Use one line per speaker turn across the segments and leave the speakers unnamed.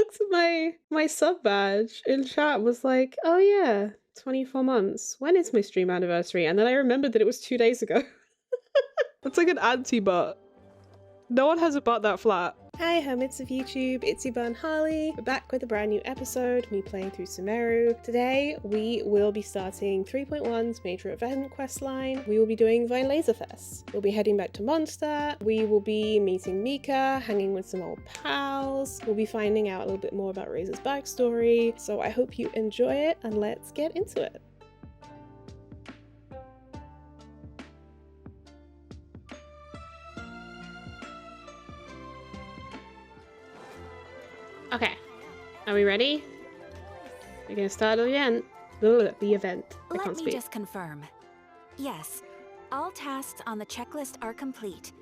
looked at my sub badge in chat and was like, oh yeah, 24 months. When is my stream anniversary? And then I remembered that it was 2 days ago. That's like an anti-bot. No one has a bot that flat. Hi hermits of YouTube, it's your bun Harley. We're back with a brand new episode, me playing through Sumeru. Today we will be starting 3.1's major event questline. We will be doing Vine Laserfest. We'll be heading back to Mondstadt. We will be meeting Mika, hanging with some old pals. We'll be finding out a little bit more about Razor's backstory. So I hope you enjoy it and let's get into it. Okay, are we ready? We're gonna start the event. The event.
Let me just confirm. Yes, all tasks on the checklist are complete.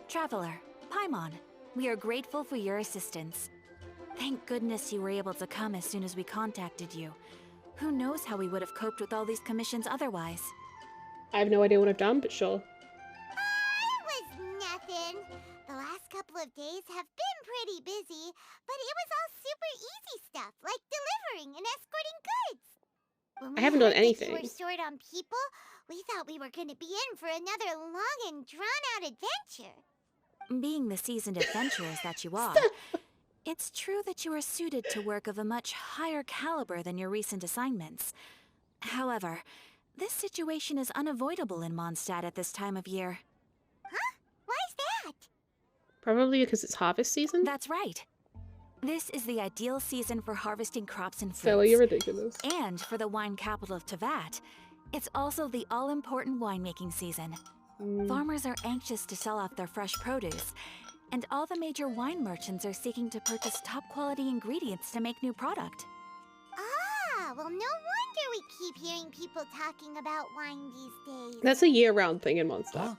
Traveler, Paimon, we are grateful for your assistance. Thank goodness you were able to come as soon as we contacted you. Who knows how we would have coped with all these commissions otherwise?
I have no idea what I've done, but sure.
It was nothing. The last couple of days have been pretty busy, but it was all super easy stuff, like delivering and escorting goods. When
I haven't done
heard that
anything.
you were short on people, we thought we were going to be in for another long and drawn-out adventure.
Being the seasoned adventurers that you are, it's true that you are suited to work of a much higher caliber than your recent assignments. However, this situation is unavoidable in Mondstadt at this time of year.
Huh? Why's that?
Probably because it's harvest season?
That's right. This is the ideal season for harvesting crops and fruits.
Stella, you're ridiculous.
And for the wine capital of Teyvat, it's also the all-important winemaking season. Farmers are anxious to sell off their fresh produce, and all the major wine merchants are seeking to purchase top-quality ingredients to make new product.
Ah, well, no wonder we keep hearing people talking about wine these days.
That's a year-round thing in Mondstadt.
Huh?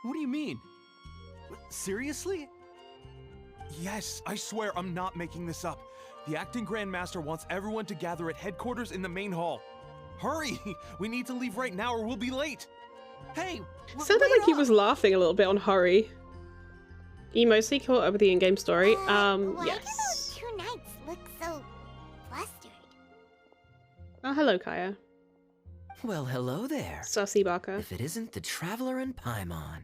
What do you mean? Seriously? Yes, I swear I'm not making this up. The acting Grandmaster wants everyone to gather at headquarters in the main hall. Hurry! We need to leave right now or we'll be late. Hey!
Sounded like he was laughing a little bit on hurry. You mostly caught up with the in-game story.
Why do
Yes.
those two knights look so flustered?
Oh, hello, Kaya.
Well, hello there.
Sussy Baka.
If it isn't the Traveler and Paimon.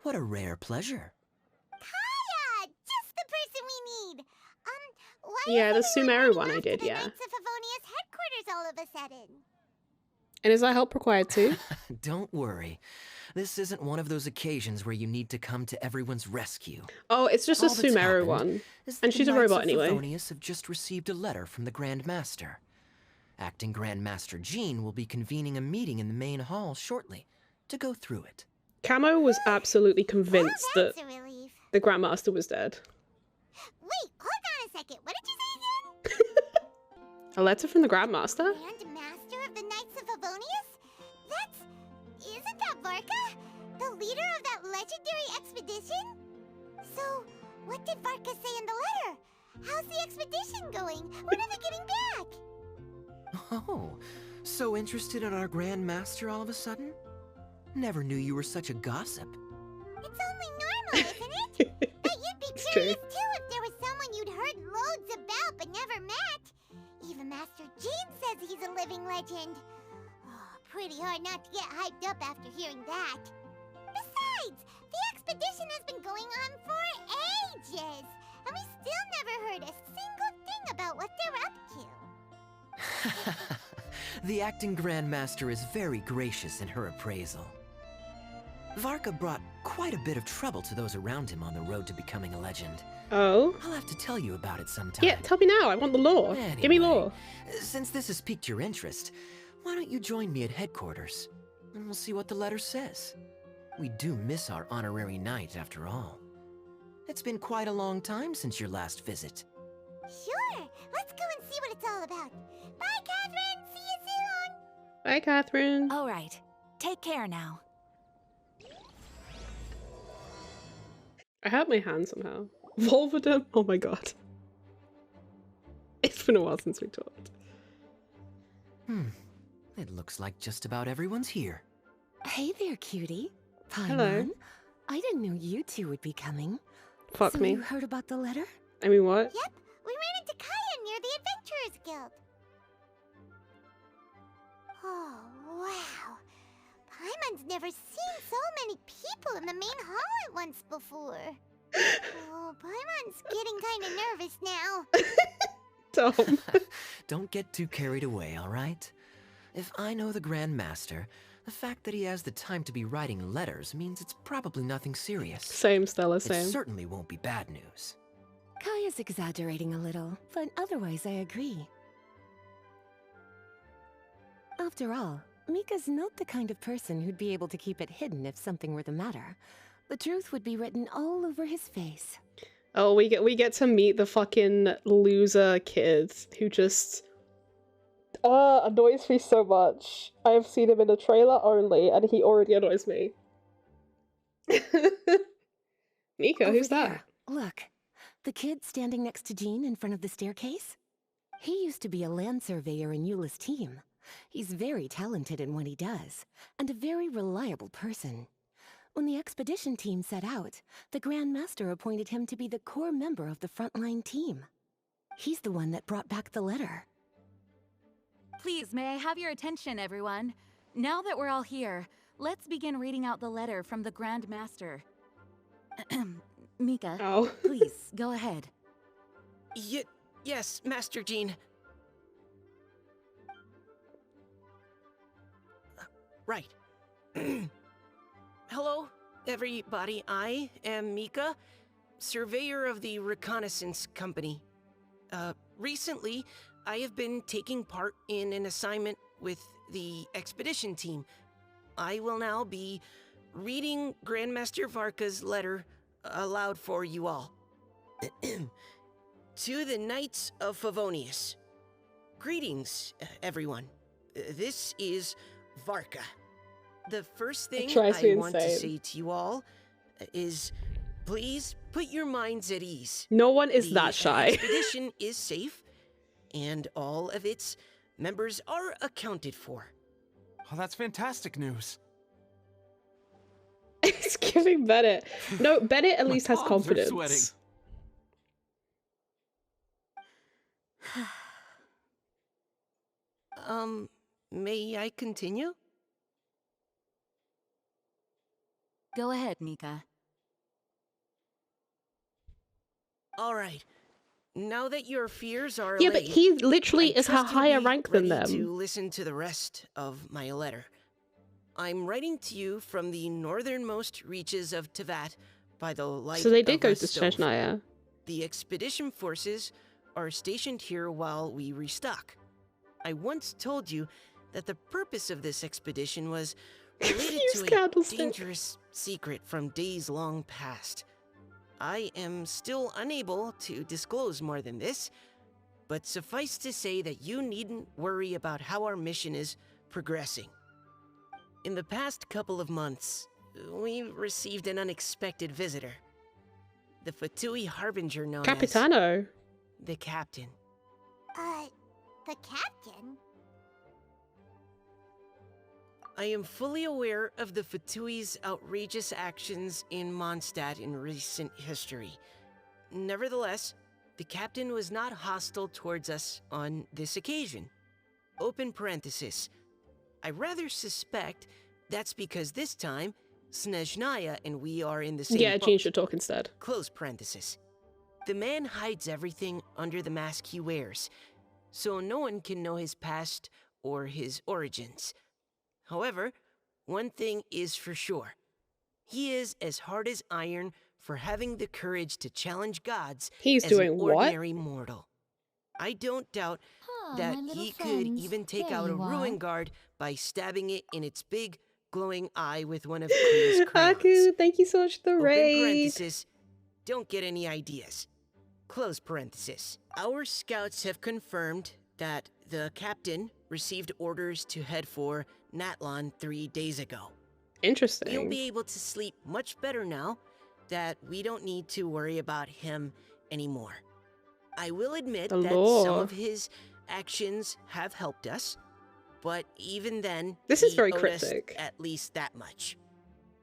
What a rare pleasure.
Kaya! Just the person we need! Why
Yeah, the
is everyone
Sumeru
running
one I
off
did,
to the
yeah.
Knights of Favonia's headquarters all of a sudden?
And is that help required too?
Don't worry. This isn't one of those occasions where you need to come to everyone's rescue.
Oh, it's just a
All that's
Sumeru
happened
one.
is
And
that
she's
the
a
Knights
robot
of
anyway.
Favonius have just received a letter from the Grand Master. Acting Grand Master Jean will be convening a meeting in the main hall shortly to go through it.
Camo was absolutely convinced
Oh,
that
that's a relief.
the Grandmaster was dead.
Wait, hold on a second. What did you say again?
A letter from the Grandmaster?
Grand Master of the Knights of Favonius? Isn't that Varka? The leader of that legendary expedition? So, what did Varka say in the letter? How's the expedition going? When are they getting back?
Oh, so interested in our Grand Master all of a sudden? Never knew you were such a gossip.
It's only normal, isn't it? But you'd be
It's
curious
true.
too if there was someone you'd heard loads about but never met. Even Master Jean says he's a living legend. Oh, pretty hard not to get hyped up after hearing that. Besides, the expedition has been going on for ages, and we still never heard a single thing about what they're up to.
The acting Grand Master is very gracious in her appraisal. Varka brought quite a bit of trouble to those around him on the road to becoming a legend.
Oh?
I'll have to tell you about it sometime.
Yeah, tell me now. I want the lore. Give me
Anyway,
lore.
Since this has piqued your interest, why don't you join me at headquarters? And we'll see what the letter says. We do miss our honorary knight, after all. It's been quite a long time since your last visit.
Sure, let's go and see what it's all about. Bye, Catherine. See you soon.
Bye, Catherine.
All right, take care now.
I hurt my hand somehow. Volverdom? Oh my god. It's been a while since we talked.
It looks like just about everyone's here.
Hey there, cutie. Paimon.
Hello.
I didn't know you two would be coming.
Fuck
so
me.
you heard about the letter?
I mean, what?
Yep, we ran Guild. Oh, wow. Paimon's never seen so many people in the main hall at once before. Oh, Paimon's getting kinda nervous now.
Tom.
Don't get too carried away, all right? If I know the Grand Master, the fact that he has the time to be writing letters means it's probably nothing serious.
Same, Stella,
It
same.
certainly won't be bad news.
Kaya's exaggerating a little, but otherwise I agree. After all, Mika's not the kind of person who'd be able to keep it hidden if something were the matter. The truth would be written all over his face.
Oh, we get to meet the fucking loser kid who just annoys me so much. I have seen him in the trailer only, and he already annoys me. Mika,
Over
who's
there,
that?
Look, the kid standing next to Jean in front of the staircase? He used to be a land surveyor in Eula's team. He's very talented in what he does, and a very reliable person. When the expedition team set out, the Grand Master appointed him to be the core member of the frontline team. He's the one that brought back the letter.
Please, may I have your attention, everyone? Now that we're all here, let's begin reading out the letter from the Grand Master. Mika,
Oh.
please, go ahead.
Yes, Master Jean. Right. Hello, everybody. I am Mika, surveyor of the Reconnaissance Company. Recently, I have been taking part in an assignment with the expedition team. I will now be reading Grandmaster Varka's letter aloud for you all. To the Knights of Favonius. Greetings, everyone. This is Varka. The first thing I want to say to you all is, please put your minds at ease.
No one is that
The
shy.
expedition is safe, and all of its members are accounted for.
Oh, that's fantastic news.
It's giving Bennett. No, Bennett at
My
least has
palms are
confidence.
sweating.
May I continue?
Go ahead, Mika.
All right. Now that your fears are
Yeah, but
allayed,
he literally
I
is a
trust you'll
higher
be
rank than
ready
them.
to listen to the rest of my letter. I'm writing to you from the northernmost reaches of Tevat by the light
So they did
of
go
a
to
stove.
Snezhnaya.
The expedition forces are stationed here while we restock. I once told you that the purpose of this expedition was related
Use
to a
candlestick.
dangerous secret from days long past. I am still unable to disclose more than this, but suffice to say that you needn't worry about how our mission is progressing. In the past couple of months, we received an unexpected visitor. The Fatui Harbinger known
Capitano.
as the Captain.
The captain?
I am fully aware of the Fatui's outrageous actions in Mondstadt in recent history. Nevertheless, the captain was not hostile towards us on this occasion. Open parenthesis. I rather suspect that's because this time, Snezhnaya and we are in the same
Yeah,
boat.
Jean should talk instead.
Close parenthesis. The man hides everything under the mask he wears, so no one can know his past or his origins. However, one thing is for sure. He is as hard as iron for having the courage to challenge gods
He's
as
doing
an
what?
ordinary mortal. I don't doubt that
my little
he could
friends.
even take
There
out a
you are.
ruin guard by stabbing it in its big, glowing eye with one of Kriya's crayons.
Aku, thank you so much for the
Open
raid.
parenthesis, don't get any ideas. Close parenthesis. Our scouts have confirmed that the captain received orders to head for Natlon 3 days ago.
Interesting.
You'll be able to sleep much better now that we don't need to worry about him anymore. I will admit
The
that some
law.
of his actions have helped us, but even then,
This is
he
very
owed us
cryptic.
at least that much.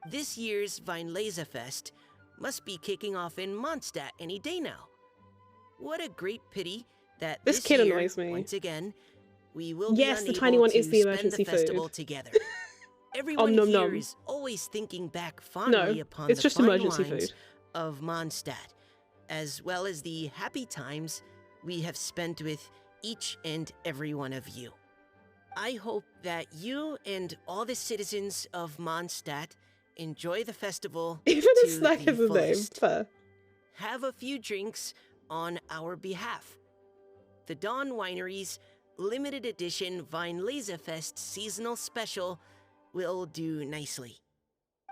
This year's Weinlesefest must be kicking off in Mondstadt any day now. What a great pity that
This
this
kid
year,
annoys me.
once again, we will
Yes,
be
the
unable
tiny one
to
is the
spend
emergency
the festival
food.
together. Everyone
nom
here
nom.
is always thinking back fondly
No,
upon
it's
the
just
fine
emergency
wines
food.
of Mondstadt, as well as the happy times we have spent with each and every one of you. I hope that you and all the citizens of Mondstadt enjoy the festival
Even
to
a snack
the
is a name.
fullest.
Fair.
Have a few drinks on our behalf. The Dawn Winery's limited edition Weinlesefest seasonal special will do nicely.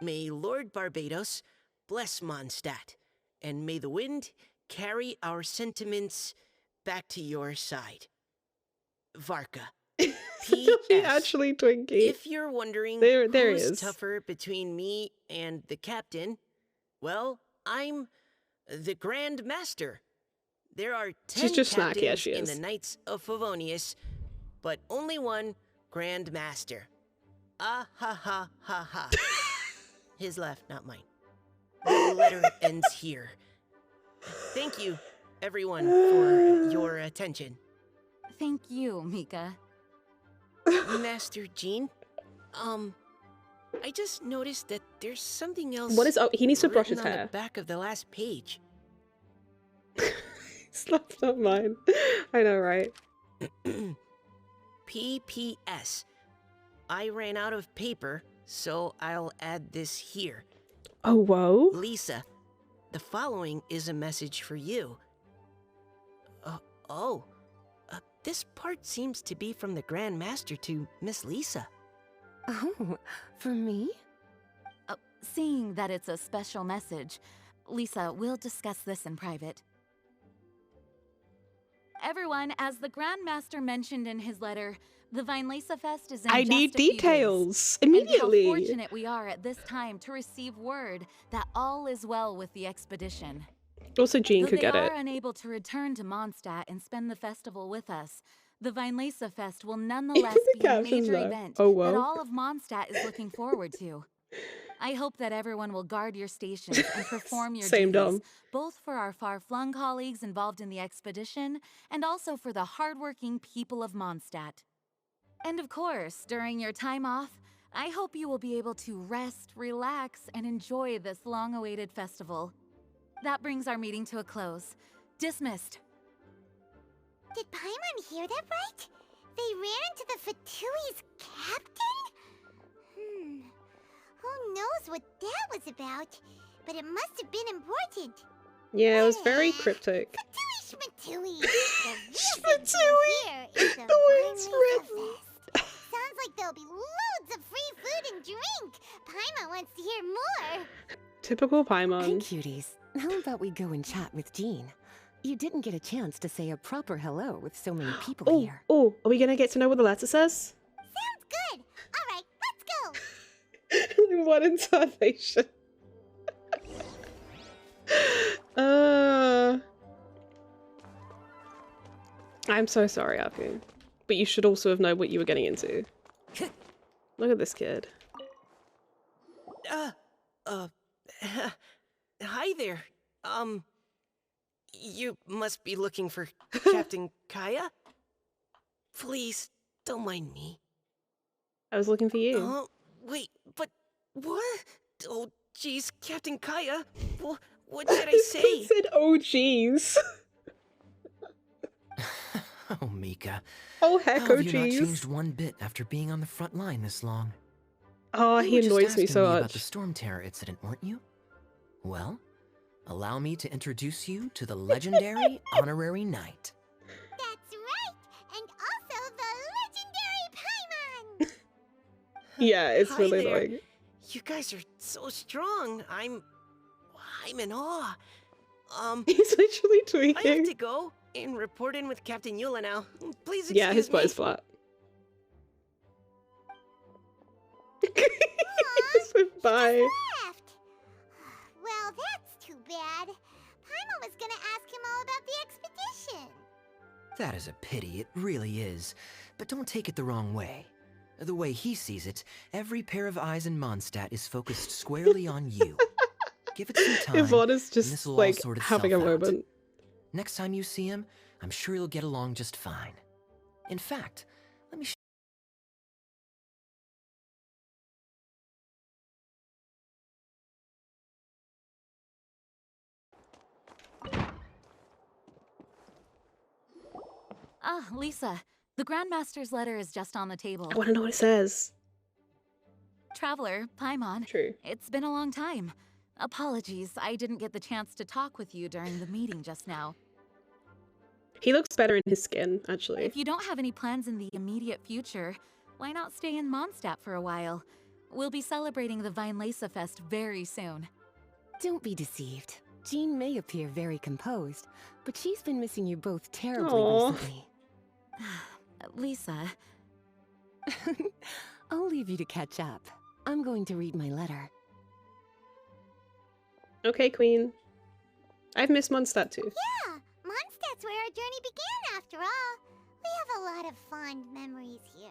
May Lord Barbados bless Mondstadt, and may the wind carry our sentiments back to your side. Varka.
She
P.S.
actually Twinkie.
If you're wondering
There he
who's
is.
tougher between me and the captain, well, I'm the Grand Master. There are 10
She's just snacky,
captains
yeah, she
in
is.
the Knights of Favonius, but only one Grand Master. Ah ha ha ha ha. His laugh, not mine. The letter ends here. Thank you, everyone, for your attention.
Thank you, Mika.
Master Jean, I just noticed that there's something else.
What is? Oh, he needs to brush his
written on
hair.
the back of the last page.
Slap's not mine. I know, right?
P.P.S. I ran out of paper, so I'll add this here.
Oh, whoa.
Lisa, the following is a message for you. This part seems to be from the Grand Master to Miss Lisa.
Oh, for me?
Seeing that it's a special message, Lisa, we'll discuss this in private. Everyone, as the Grand Master mentioned in his letter, the Weinlesefest is in
I
just
need
a few
details
days.
immediately.
And how fortunate we are at this time to receive word that all is well with the expedition.
Also, Jean
Though
could get
they
it.
are unable to return to Mondstadt and spend the festival with us, the Weinlesefest will nonetheless
the
be a
captions,
major
though.
event
Oh,
that
well.
all of Mondstadt is looking forward to. I hope that everyone will guard your stations and perform your
Same
duties,
dumb.
both for our far-flung colleagues involved in the expedition, and also for the hardworking people of Mondstadt. And of course, during your time off, I hope you will be able to rest, relax, and enjoy this long-awaited festival. That brings our meeting to a close. Dismissed.
Did Paimon hear that right? They ran into the Fatui's captain? Who knows what that was about? But it must have been important.
Yeah, it was very cryptic.
Fatui Schmatui! The real thing
Schmatui!
here is the
The way it's
Weinlesefest. Sounds like there'll be loads of free food and drink. Paimon wants to hear more.
Typical
Hey,
Paimon.
cuties. How about we go and chat with Jean? You didn't get a chance to say a proper hello with so many people
Oh,
here.
oh, are we gonna get to know what the letter says?
Sounds good. All right, let's go.
In what intonation? I'm so sorry, Aku. But you should also have known what you were getting into. Look at this kid.
Hi there. You must be looking for Captain Kaya? Please, don't mind me.
I was looking for you.
Wait, but what? Oh, jeez, Captain Kaya. What should I say?
He said, oh jeez.
Oh, Mika.
Oh heck,
How
oh
have you not
jeez.
changed one bit after being on the front line this long?
Oh,
You
he
were just
annoys me
asking
so
about
much.
the Storm Terror incident, weren't you? Well, allow me to introduce you to the legendary Honorary Knight.
That's right. And also the legendary Paimon.
Yeah, it's
Hi
really
there.
annoying.
You guys are so strong. I'm in awe.
He's literally
I have
tweaking.
to go and report in with Captain Eula now. Please excuse
Yeah, his
me.
butt is flat. Bye.
Left. Well, that's too bad. Paimon was gonna ask him all about the expedition.
That is a pity, it really is. But don't take it the wrong way. The way he sees it, every pair of eyes in Mondstadt is focused squarely on you. Give it some time.
Yvonne is
and this
just
will all
like
sort
having a
itself out.
moment.
Next time you see him, I'm sure you'll get along just fine. In fact, let me
Ah, Lisa, the Grandmaster's letter is just on the table.
I want to know what it says.
Traveler, Paimon,
True.
it's been a long time. Apologies, I didn't get the chance to talk with you during the meeting just now.
He looks better in his skin, actually.
If you don't have any plans in the immediate future, why not stay in Mondstadt for a while? We'll be celebrating the Weinlese Fest very soon.
Don't be deceived. Jean may appear very composed, but she's been missing you both terribly
Aw.
recently.
Lisa,
I'll leave you to catch up. I'm going to read my letter.
Okay, Queen. I've missed Mondstadt too.
Yeah, Mondstadt's where our journey began after all. We have a lot of fond memories here.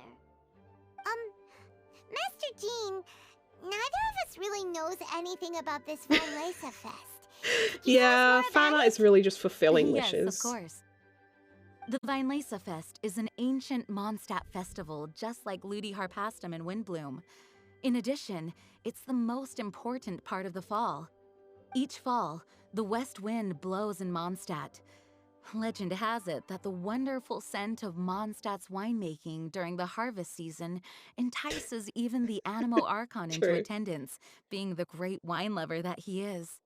Master Jean, neither of us really knows anything about this Weinlese Fest. Could you tell us
Yeah,
more
fan
about
art
it?
is really just fulfilling
yes,
wishes.
of course. The Weinlese Fest is an ancient Mondstadt festival just like Ludi Harpastum and Windbloom. In addition, it's the most important part of the fall. Each fall, the west wind blows in Mondstadt. Legend has it that the wonderful scent of Mondstadt's winemaking during the harvest season entices even the Animo Archon into
True.
attendance, being the great wine lover that he is.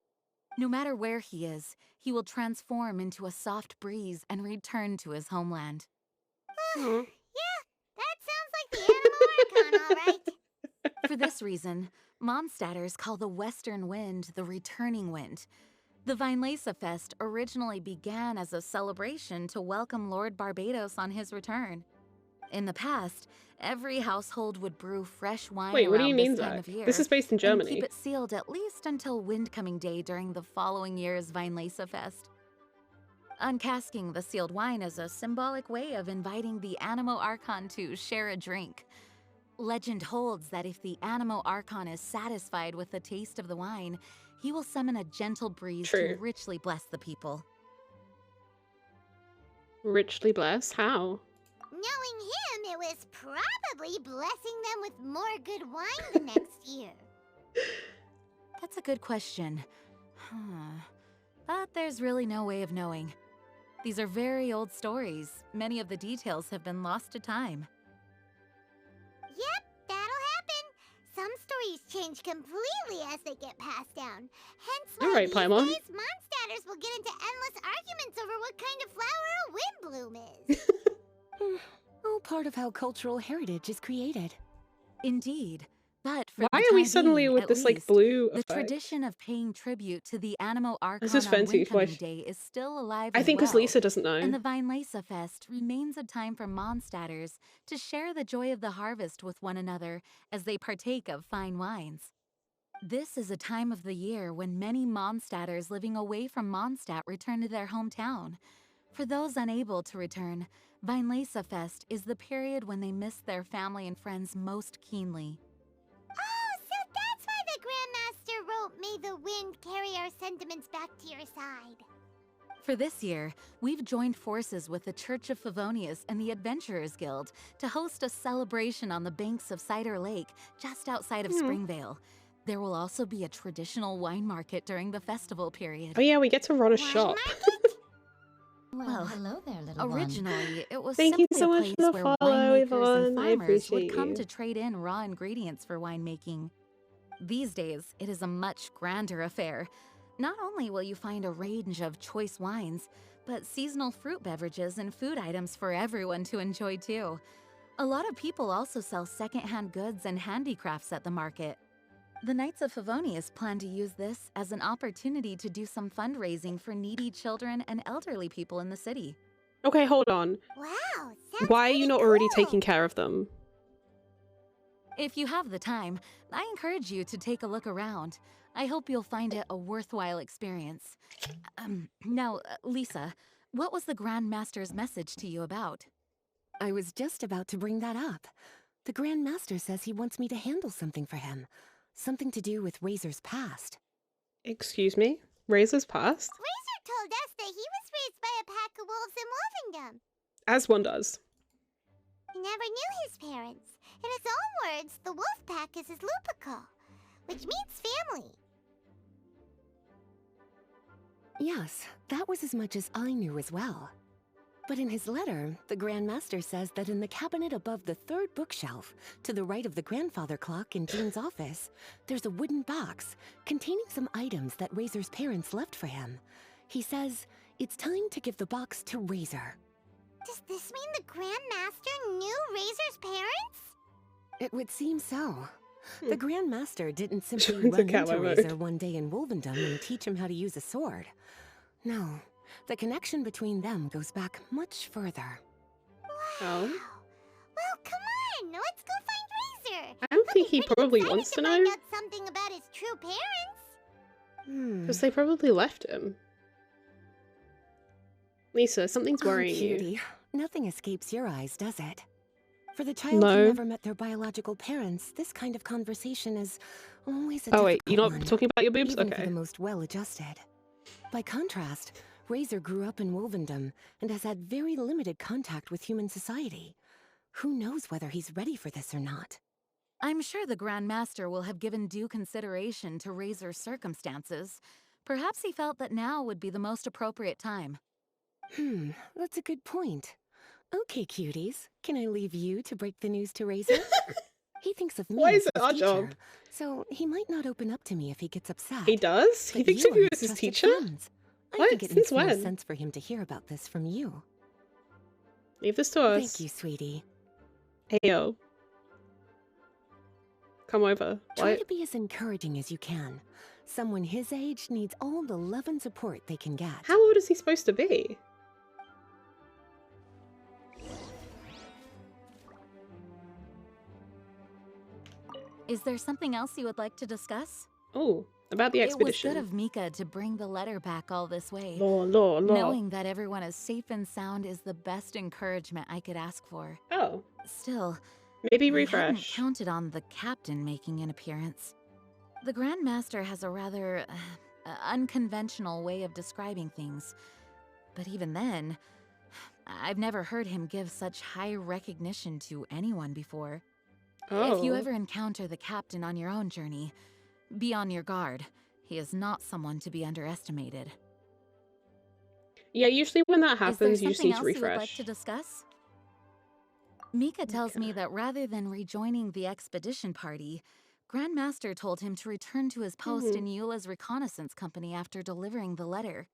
No matter where he is, he will transform into a soft breeze and return to his homeland.
Aw.
Yeah, that sounds like the Animo Archon, all right.
For this reason, Mondstadters call the western wind the returning wind. The Weinlese Fest originally began as a celebration to welcome Lord Barbados on his return. In the past, every household would brew fresh wine
Wait, what do
around
you mean,
this time
Zach?
of year.
This is based in
And
Germany.
keep it sealed at least until Windcoming Day during the following year's Weinlese Fest. Uncasking the sealed wine is a symbolic way of inviting the Animo Archon to share a drink. Legend holds that if the Animo Archon is satisfied with the taste of the wine, he will summon a gentle breeze
True.
to richly bless the people.
Richly blessed? How?
Knowing him, it was probably blessing them with more good wine the next year.
That's a good question. But there's really no way of knowing. These are very old stories. Many of the details have been lost to time.
Yep, that'll happen. Some stories change completely as they get passed down. Hence why
Alright,
these
Paimon.
days Mondstadters will get into endless arguments over what kind of flower a windbloom is.
All part of how cultural heritage is created.
Indeed. But for
Why
the
are we
time
suddenly
being,
with
at
this like
least,
blue
the
effect?
tradition of paying tribute to the Animo Archon
This is
on
fancy,
Windcoming
why-
Day is still alive
I
and
think because
well.
Lisa doesn't know.
And the Weinlese Fest remains a time for Mondstadters to share the joy of the harvest with one another as they partake of fine wines. This is a time of the year when many Mondstadters living away from Mondstadt return to their hometown. For those unable to return, Weinlese Fest is the period when they miss their family and friends most keenly.
Oh, so that's why the Grandmaster wrote, "May the wind carry our sentiments back to your side."
For this year, we've joined forces with the Church of Favonius and the Adventurers Guild to host a celebration on the banks of Cider Lake, just outside of Springvale. There will also be a traditional wine market during the festival period.
Oh yeah, we get to run a
Wine
shop.
market?
Well,
hello there, little
Originally, it was
Thank you
simply
so
a
much
place
for the
where
follow,
winemakers
Yvonne.
and
I
farmers would
appreciate
come
you.
to trade in raw ingredients for winemaking. These days, it is a much grander affair. Not only will you find a range of choice wines, but seasonal fruit beverages and food items for everyone to enjoy too. A lot of people also sell secondhand goods and handicrafts at the market. The Knights of Favonius plan to use this as an opportunity to do some fundraising for needy children and elderly people in the city.
Okay, hold on.
Wow, sounds
Why are you
pretty
not already
cool.
taking care of them?
If you have the time, I encourage you to take a look around. I hope you'll find it a worthwhile experience. Now, Lisa, what was the Grand Master's message to you about?
I was just about to bring that up. The Grand Master says he wants me to handle something for him. Something to do with Razor's past.
Excuse me? Razor's past?
Razor told us that he was raised by a pack of wolves in Wolvendom.
As one does.
He never knew his parents. In his own words, the wolf pack is his lupical, which means family.
Yes, that was as much as I knew as well. But in his letter, the Grand Master says that in the cabinet above the third bookshelf, to the right of the grandfather clock in Jean's office, there's a wooden box containing some items that Razor's parents left for him. He says it's time to give the box to Razor.
Does this mean the Grand Master knew Razor's parents?
It would seem so. The Grand Master didn't simply
Trying to
run
get
into
my
Razor
vote.
one day in Wolvendom and teach him how to use a sword. No, the connection between them goes back much further.
Oh.
Well, come on, let's go find Razor.
I don't think
He'll
he
be pretty
probably
excited
wants to
find
know.
out something about his true parents.
Because they probably left him. Lisa, something's worrying
oh,
you.
cutie. Nothing escapes your eyes, does it? For the child
No.
who never met their biological parents, this kind of conversation is always a
Oh wait, you're
difficult
not
one,
talking about your boobs?
even for
Okay.
the most well-adjusted. By contrast, Razor grew up in Wolvendom and has had very limited contact with human society. Who knows whether he's ready for this or not?
I'm sure the Grand Master will have given due consideration to Razor's circumstances. Perhaps he felt that now would be the most appropriate time.
That's a good point. Okay, cuties, can I leave you to break the news to Razor? He thinks of me
Why
as
is it
his
our
teacher,
job?
so he might not open up to me if he gets upset.
He does? He
But
thinks
you
of you
are
as his
trusted
teacher?
friends. I
What?
think it
Since
makes more
when?
sense for him to hear about this from you.
Leave this to us.
Thank you, sweetie.
Hey yo. Come over.
Try
What?
to be as encouraging as you can. Someone his age needs all the love and support they can get.
How old is he supposed to be?
Is there something else you would like to discuss?
Oh, about the expedition.
It was good of Mika to bring the letter back all this way.
Law.
Knowing that everyone is safe and sound is the best encouragement I could ask for.
Oh,
Still,
maybe
I hadn't
refresh.
counted on the captain making an appearance. The Grand Master has a rather unconventional way of describing things. But even then, I've never heard him give such high recognition to anyone before.
Oh.
If you ever encounter the captain on your own journey, be on your guard. He is not someone to be underestimated.
Yeah, usually when that
Is there
happens, you just
something
need to
else you would like
refresh.
to discuss? Mika tells me that rather than rejoining the expedition party, Grandmaster told him to return to his post in Eula's reconnaissance company after delivering the letter.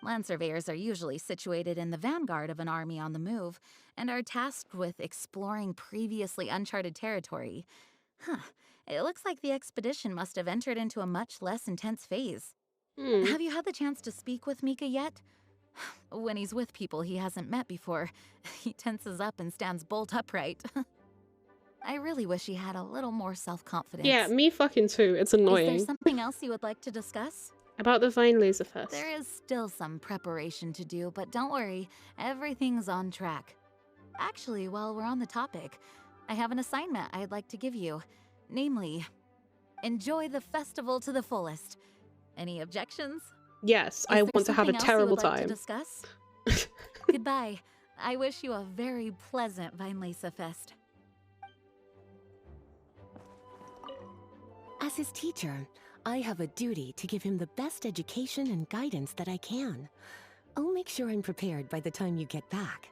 Land surveyors are usually situated in the vanguard of an army on the move and are tasked with exploring previously uncharted territory. It looks like the expedition must have entered into a much less intense phase. Have you had the chance to speak with Mika yet? When he's with people he hasn't met before, he tenses up and stands bolt upright. I really wish he had a little more self-confidence.
Yeah, me fucking too. It's annoying.
Is there something else you would like to discuss?
About the Vine Laser Fest.
There is still some preparation to do, but don't worry, everything's on track. Actually, while we're on the topic, I have an assignment I'd like to give you. Namely, enjoy the festival to the fullest. Any objections?
Yes, I want to have a terrible
Like to
time.
discuss? Goodbye. I wish you a very pleasant Vine Laser Fest.
As his teacher, I have a duty to give him the best education and guidance that I can. I'll make sure I'm prepared by the time you get back.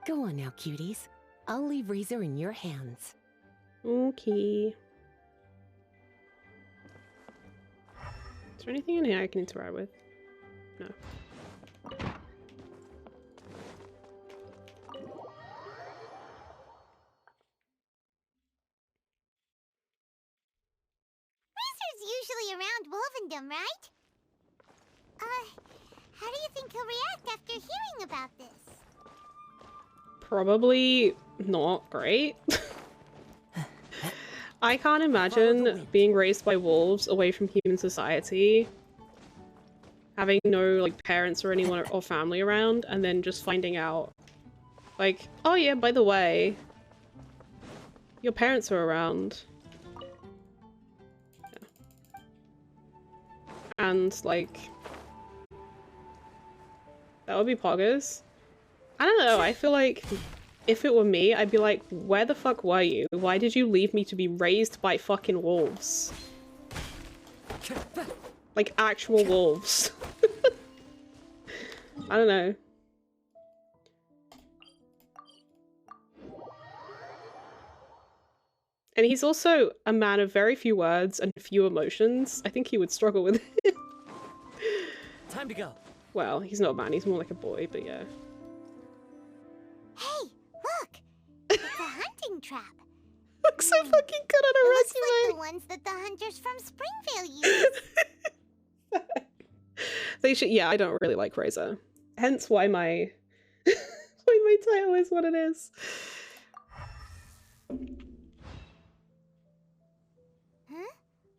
Go on now, cuties. I'll leave Razor in your hands.
Okay. Is there anything in here I can interact with? No.
Razor's usually around Wolvendom, right? How do you think he'll react after hearing about this?
Probably not great. I can't imagine being raised by wolves away from human society, having no like parents or anyone or family around, and then just finding out, like, oh yeah, by the way, your parents are around. Yeah. And like, That would be poggers. I don't know, I feel like if it were me, I'd be like, where the fuck were you? Why did you leave me to be raised by fucking wolves? Like actual wolves. I don't know. And he's also a man of very few words and few emotions. I think he would struggle with it.
Time to go.
Well, he's not a man, he's more like a boy, but yeah.
Hey, look! It's a hunting trap.
Looks so fucking good on a
It looks like the
resume!
ones that the hunters from Springvale use.
They should, yeah, I don't really like Razor. Hence why my why my title is what it is.
Huh?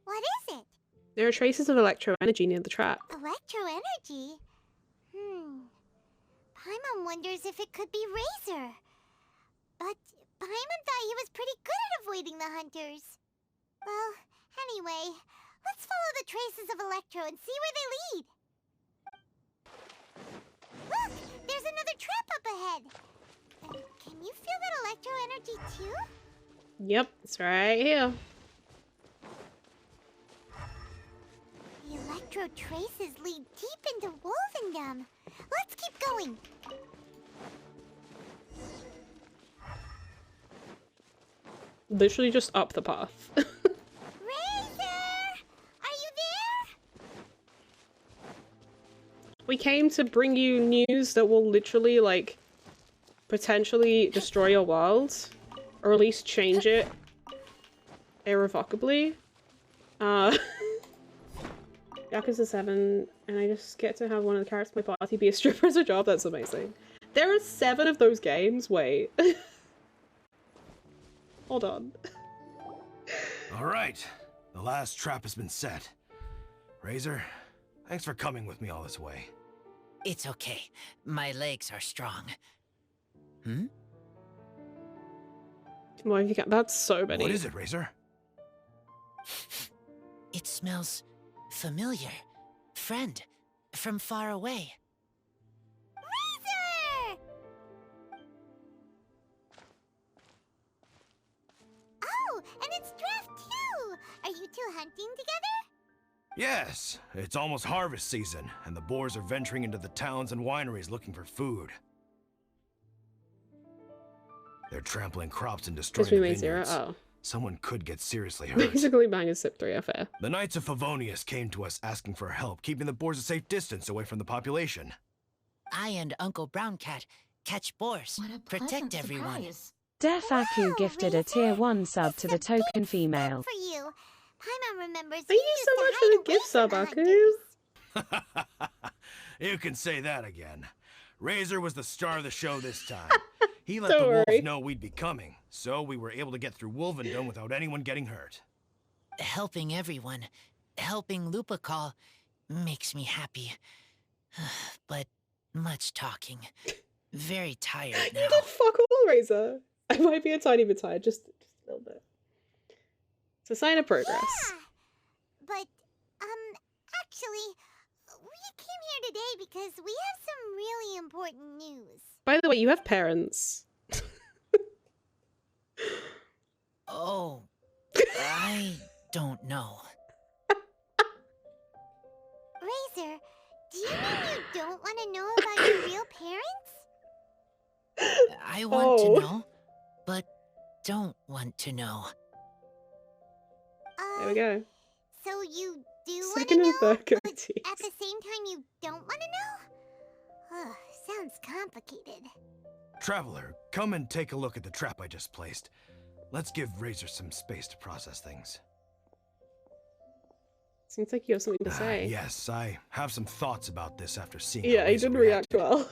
What is it?
There are traces of electro energy near the trap.
Electro energy? Paimon wonders if it could be Razor. But Paimon thought he was pretty good at avoiding the hunters. Well, anyway, let's follow the traces of Electro and see where they lead. Look! There's another trap up ahead! Can you feel that Electro energy too?
Yep, it's right here.
The Electro traces lead deep into Wolvendom. Let's keep going.
Literally just up the path.
Razor! Are you there?
We came to bring you news that will literally, like, potentially destroy your world. Or at least change it irrevocably. Yakuza 7, and I just get to have one of the characters in my party be a stripper as a job. That's amazing. There are 7 of those games. Wait. Hold on.
All right, the last trap has been set. Razor, thanks for coming with me all this way.
It's okay. My legs are strong. Hmm?
Why have you got? That's so many.
What is it, Razor?
It smells familiar. Friend, from far away.
Razor! Oh, and it's Draft too! Are you two hunting together?
Yes, it's almost harvest season, and the boars are venturing into the towns and wineries looking for food. They're trampling crops and destroying
Because we
the
made 0.
vineyards.
Oh.
Someone could get seriously hurt.
Basically, bang is Sip 3, fair.
The Knights of Favonius came to us asking for help, keeping the boars a safe distance away from the population.
I and Uncle Brown Cat catch boars, protect everyone.
Defaku gifted a tier 1 sub to the token female.
For you. Paimon remembers
Thank you so much for the gift sub, Aku.
You can say that again. Razor was the star of the show this time. He let
Don't
the wolves
worry.
know we'd be coming, so we were able to get through Wolvendom without anyone getting hurt.
Helping everyone, helping Lupical makes me happy. But much talking. Very tired
You
now.
did fuck all, Razor. I might be a tiny bit tired, just a little bit. It's a sign of progress.
Yeah. But, actually, we came here today because we have some really important news.
By the way, you have parents.
Oh, I don't know.
Razor, do you mean you don't want to know about your real parents?
I want
Oh.
to know, but don't want to know.
There we go.
So you do want to
Second and
know,
third
but
goatees.
at the same time you don't want to know? Ugh, sounds complicated.
Traveler, come and take a look at the trap I just placed. Let's give Razor some space to process things.
Seems like you have something to say.
Yes, I have some thoughts about this after seeing how
Yeah, he
Razor
didn't react well.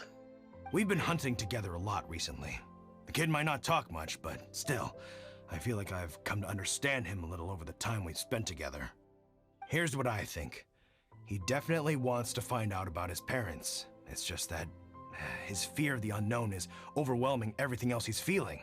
We've been hunting together a lot recently. The kid might not talk much, but still, I feel like I've come to understand him a little over the time we've spent together. Here's what I think. He definitely wants to find out about his parents. It's just that his fear of the unknown is overwhelming everything else he's feeling.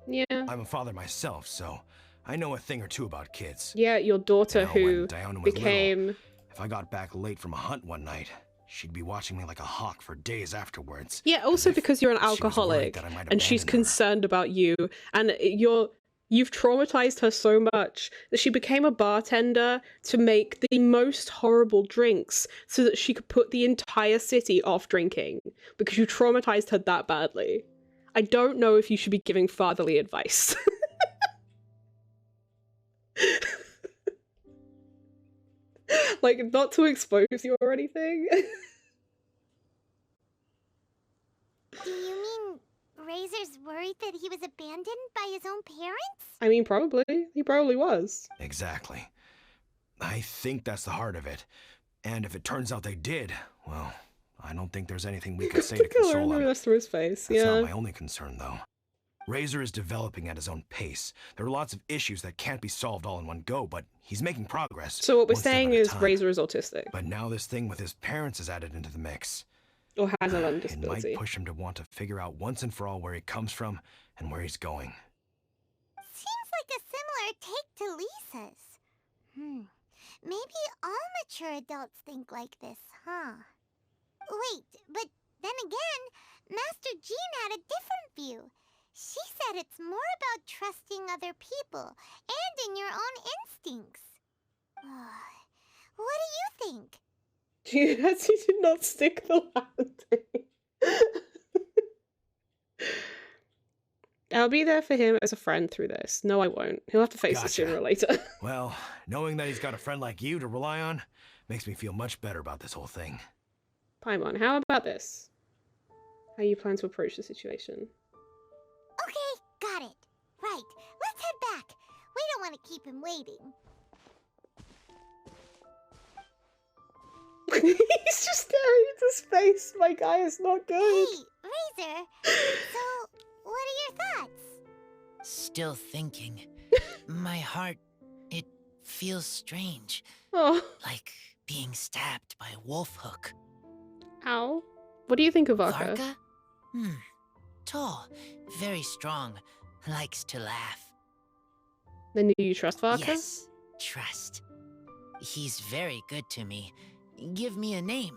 Yeah.
I'm a father myself, so I know a thing or two about kids.
Yeah, your daughter
You know, when
who
Diana was
became...
little, if I got back late from a hunt one night,
she'd be watching me like a hawk for days afterwards.
Yeah, also because you're an
she was worried
alcoholic
that I might
and she's
abandon her.
concerned about you, and you've traumatized her so much that she became a bartender to make the most horrible drinks so that she could put the entire city off drinking because you traumatized her that badly. I don't know if you should be giving fatherly advice. Like, not to expose you or anything.
Do you mean Razor's worried that he was abandoned by his own parents?
I mean, probably. He probably was.
Exactly. I think that's the heart of it. And if it turns out they did, well, I don't think there's anything we can say to
The color in
console
the
him.
rest of his face,
That's
yeah.
not my only concern, though. Razor is developing at his own pace. There are lots of issues that can't be solved all in one go, but he's making progress.
So what we're
one step
saying
at a
is
time.
Razor is autistic.
But now this thing with his parents is added into the mix.
Or has a learning
It
disability.
might push him to want to figure out once and for all where he comes from and where he's going.
Seems like a similar take to Lisa's. Maybe all mature adults think like this, huh? Wait, but then again, Master Jean had a different view. She said it's more about trusting other people and in your own instincts. What do you think?
She did not stick the landing. I'll be there for him as a friend through this. No, I won't. He'll have to face it sooner or later.
Well, knowing that he's got a friend like you to rely on makes me feel much better about this whole thing.
Paimon, how about this? How you plan to approach the situation?
Okay, got it. Right, let's head back. We don't want to keep him waiting.
He's just staring into space. My guy is not good.
Hey, Razor. So, what are your thoughts?
Still thinking. My heart, it feels strange.
Oh,
Like being stabbed by a wolf hook.
ow. What do you think of Varka?
Varka? Tall, very strong, likes to laugh.
Then do you trust Varka?
Yes, trust. He's very good to me. Give me a name.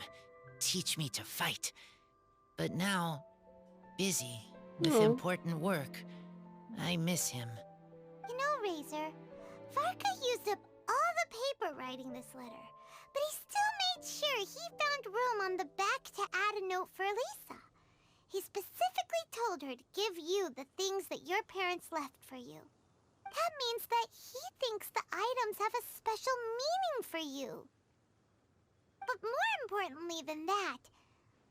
Teach me to fight. But now, busy with
Oh.
important work. I miss him.
You know, Razor, Varka used up all the paper writing this letter, but he still made sure he found room on the back to add a note for Lisa. He specifically told her to give you the things that your parents left for you. That means that he thinks the items have a special meaning for you. But more importantly than that,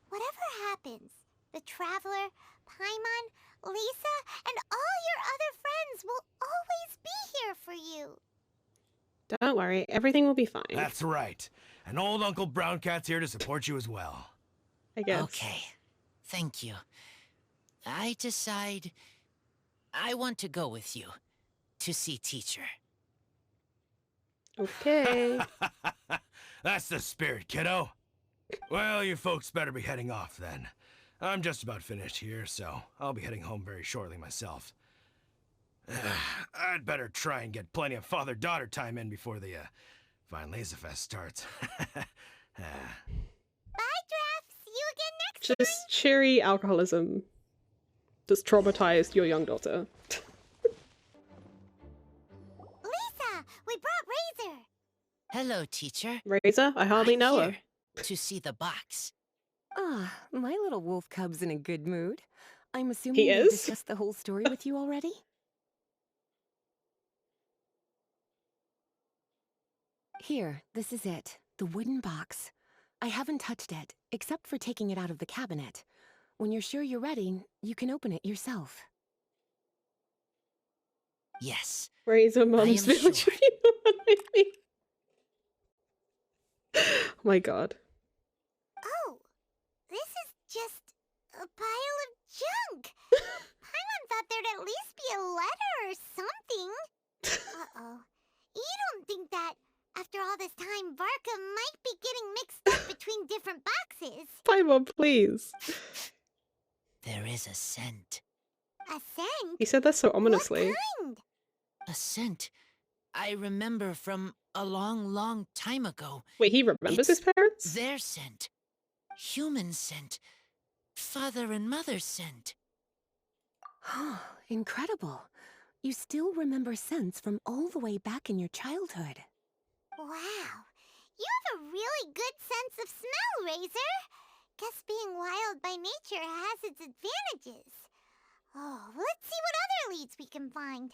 whatever happens, the Traveler, Paimon, Lisa, and all your other friends will always be here for you.
Don't worry, everything will be fine.
That's right. And old Uncle Brown Cat's here to support you as well.
I guess.
Okay, thank you. I decide I want to go with you to see teacher.
Okay.
That's the spirit, kiddo. Well, you folks better be heading off then. I'm just about finished here, so I'll be heading home very shortly myself. I'd better try and get plenty of father-daughter time in before the Fine Laser Fest starts.
Bye, Draf. See you again next time.
Just cheery alcoholism that's traumatized your young daughter.
Lisa, we brought Razor.
Hello, teacher.
Razor, I hardly know her.
Here to see the box.
Ah, my little wolf cub's in a good mood. I'm assuming
He
they
is?
discussed the whole story with you already? Here, this is it. The wooden box. I haven't touched it, except for taking it out of the cabinet. When you're sure you're ready, you can open it yourself.
Yes.
Razor Mom's
am
village,
sure.
if you know what I mean. Oh my god.
Oh, this is just a pile of junk. Paimon thought there'd at least be a letter or something. Uh-oh. You don't think that, after all this time, Varka might be getting mixed up between different boxes?
Paimon, please.
There is a scent.
A scent?
He said that so ominously.
What kind?
A scent I remember from a long, long time ago.
Wait, he remembers his
It's
parents?
Their scent. human scent. Father and mother scent.
Oh, incredible. You still remember scents from all the way back in your childhood.
Wow. You have a really good sense of smell, Razor. Guess being wild by nature has its advantages. Oh, let's see what other leads we can find.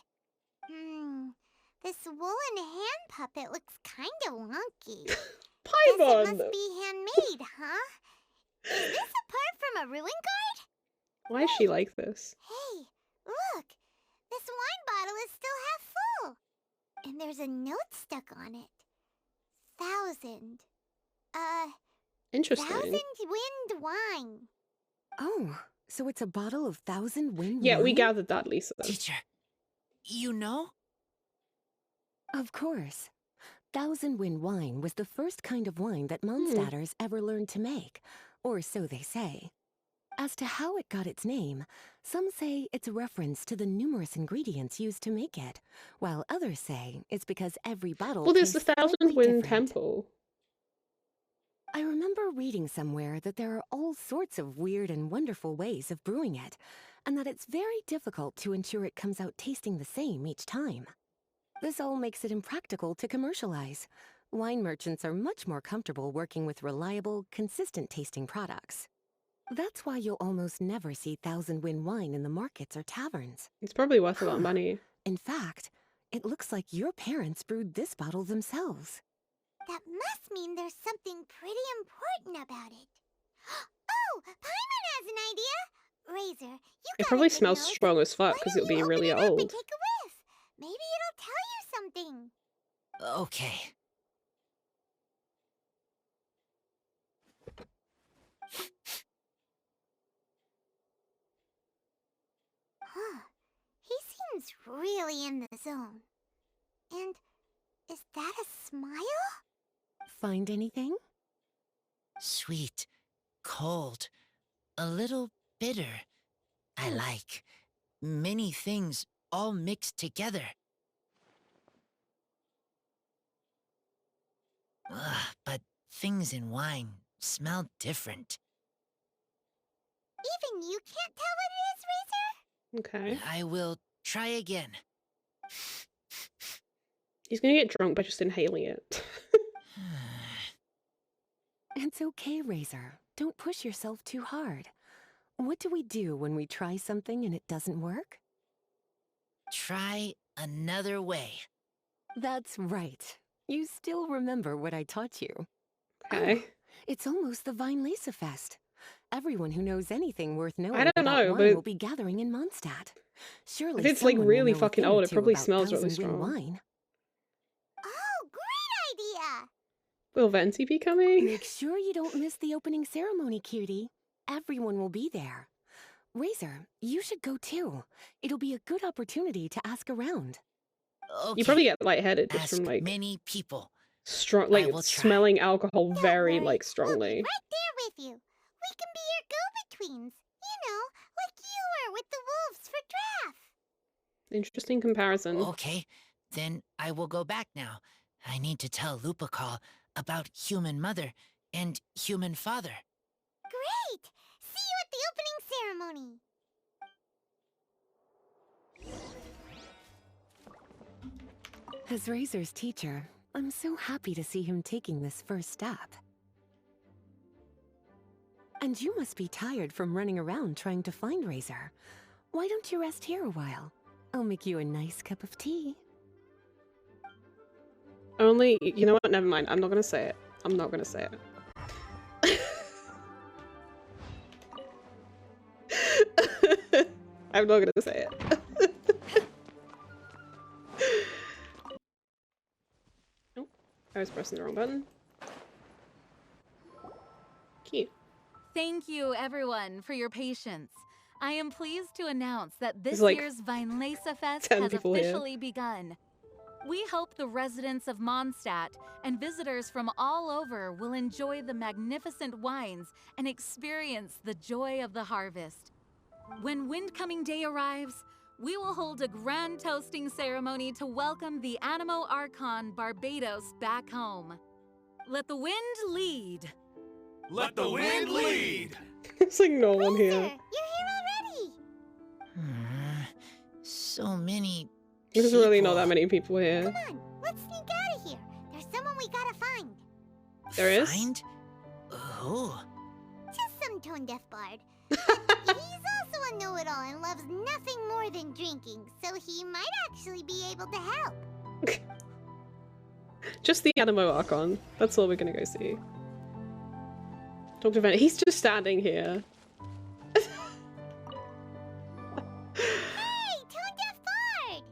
This woolen hand puppet looks kinda wonky. Guess it
Paimon!
must be handmade, huh? Is this a part from a ruin guard?
Why is she like this?
Hey, look! This wine bottle is still half full. And there's a note stuck on it. 1,000.
Interesting.
1,000 wind wine.
Oh, so it's a bottle of 1,000 wind
Yeah, we
wine?
gathered that, Lisa.
Teacher, you know?
Of course. 1,000 wind wine was the first kind of wine that Mondstadters ever learned to make, or so they say. As to how it got its name, some say it's a reference to the numerous ingredients used to make it, while others say it's because every bottle
Well, there's the
tastes
1,000
slightly
Wind
different.
Temple.
I remember reading somewhere that there are all sorts of weird and wonderful ways of brewing it, and that it's very difficult to ensure it comes out tasting the same each time. This all makes it impractical to commercialize. Wine merchants are much more comfortable working with reliable, consistent tasting products. That's why you'll almost never see 1,000 Wind wine in the markets or taverns.
It's probably worth a lot of money.
In fact, it looks like your parents brewed this bottle themselves.
That must mean there's something pretty important about it. Oh, Paimon has an idea! Razor, you
It
got
probably
a good
smells
nose.
strong as fuck
Why
because
don't
it'll be
you
really
open it up and
old.
take a whiff? Maybe it'll tell you something.
Okay.
Huh. He seems really in the zone. And is that a smile?
Find anything?
Sweet, cold, a little bitter. I like many things all mixed together. But things in wine smell different.
Even you can't tell what it is, Razor?
Okay.
I will try again.
He's gonna get drunk by just inhaling it.
It's okay, Razor. Don't push yourself too hard. What do we do when we try something and it doesn't work?
Try another way.
That's right. You still remember what I taught you.
Okay.
It's almost the Weinlese Fest. Everyone who knows anything worth knowing
I don't
about
know,
wine
but
will be gathering in Mondstadt. Surely
if it's like
someone will
really
know a
fucking
thing or
old, it
two
probably
about
smells really
1,000 Wind
strong.
wine.
Oh, great idea!
Will Venti be coming?
Make sure you don't miss the opening ceremony, cutie. Everyone will be there. Razor, you should go too. It'll be a good opportunity to ask around.
Okay.
You probably get lightheaded just
Ask
from like
many people.
strong,
I
like
will try.
smelling alcohol
Don't
very
worry,
like
We'll
strongly.
be right there with you. We can be your go-betweens. You know, like you were with the wolves for draft.
Interesting comparison.
Okay, then I will go back now. I need to tell Lupacol about human mother and human father.
Great! See you at the opening ceremony.
As Razor's teacher, I'm so happy to see him taking this first step. And you must be tired from running around trying to find Razor. Why don't you rest here a while? I'll make you a nice cup of tea.
Only, you know what? Never mind. I'm not gonna say it. I'm not gonna say it. I'm not gonna say it. Oh, I was pressing the wrong button. Cute.
Thank you, everyone, for your patience. I am pleased to announce that this
There's like
year's Weinlese Fest
10
has
people here.
officially begun. We hope the residents of Mondstadt and visitors from all over will enjoy the magnificent wines and experience the joy of the harvest. When Windcoming Day arrives, we will hold a grand toasting ceremony to welcome the Animo Archon Barbados back home. Let the wind lead.
Let the wind lead!
It's like no one
Razor,
here.
you're here already.
So many
There's really not that
people.
many people here.
Come on, let's sneak out of here. There's someone we gotta find.
There is?
Find? Who?
Just some tone-deaf bard. But he's also a know-it-all and loves nothing more than drinking, so he might actually be able to help.
Just the LMAO Archon. That's all we're gonna go see. Dr. Venom. He's just standing here.
Hey, tone-deaf bard!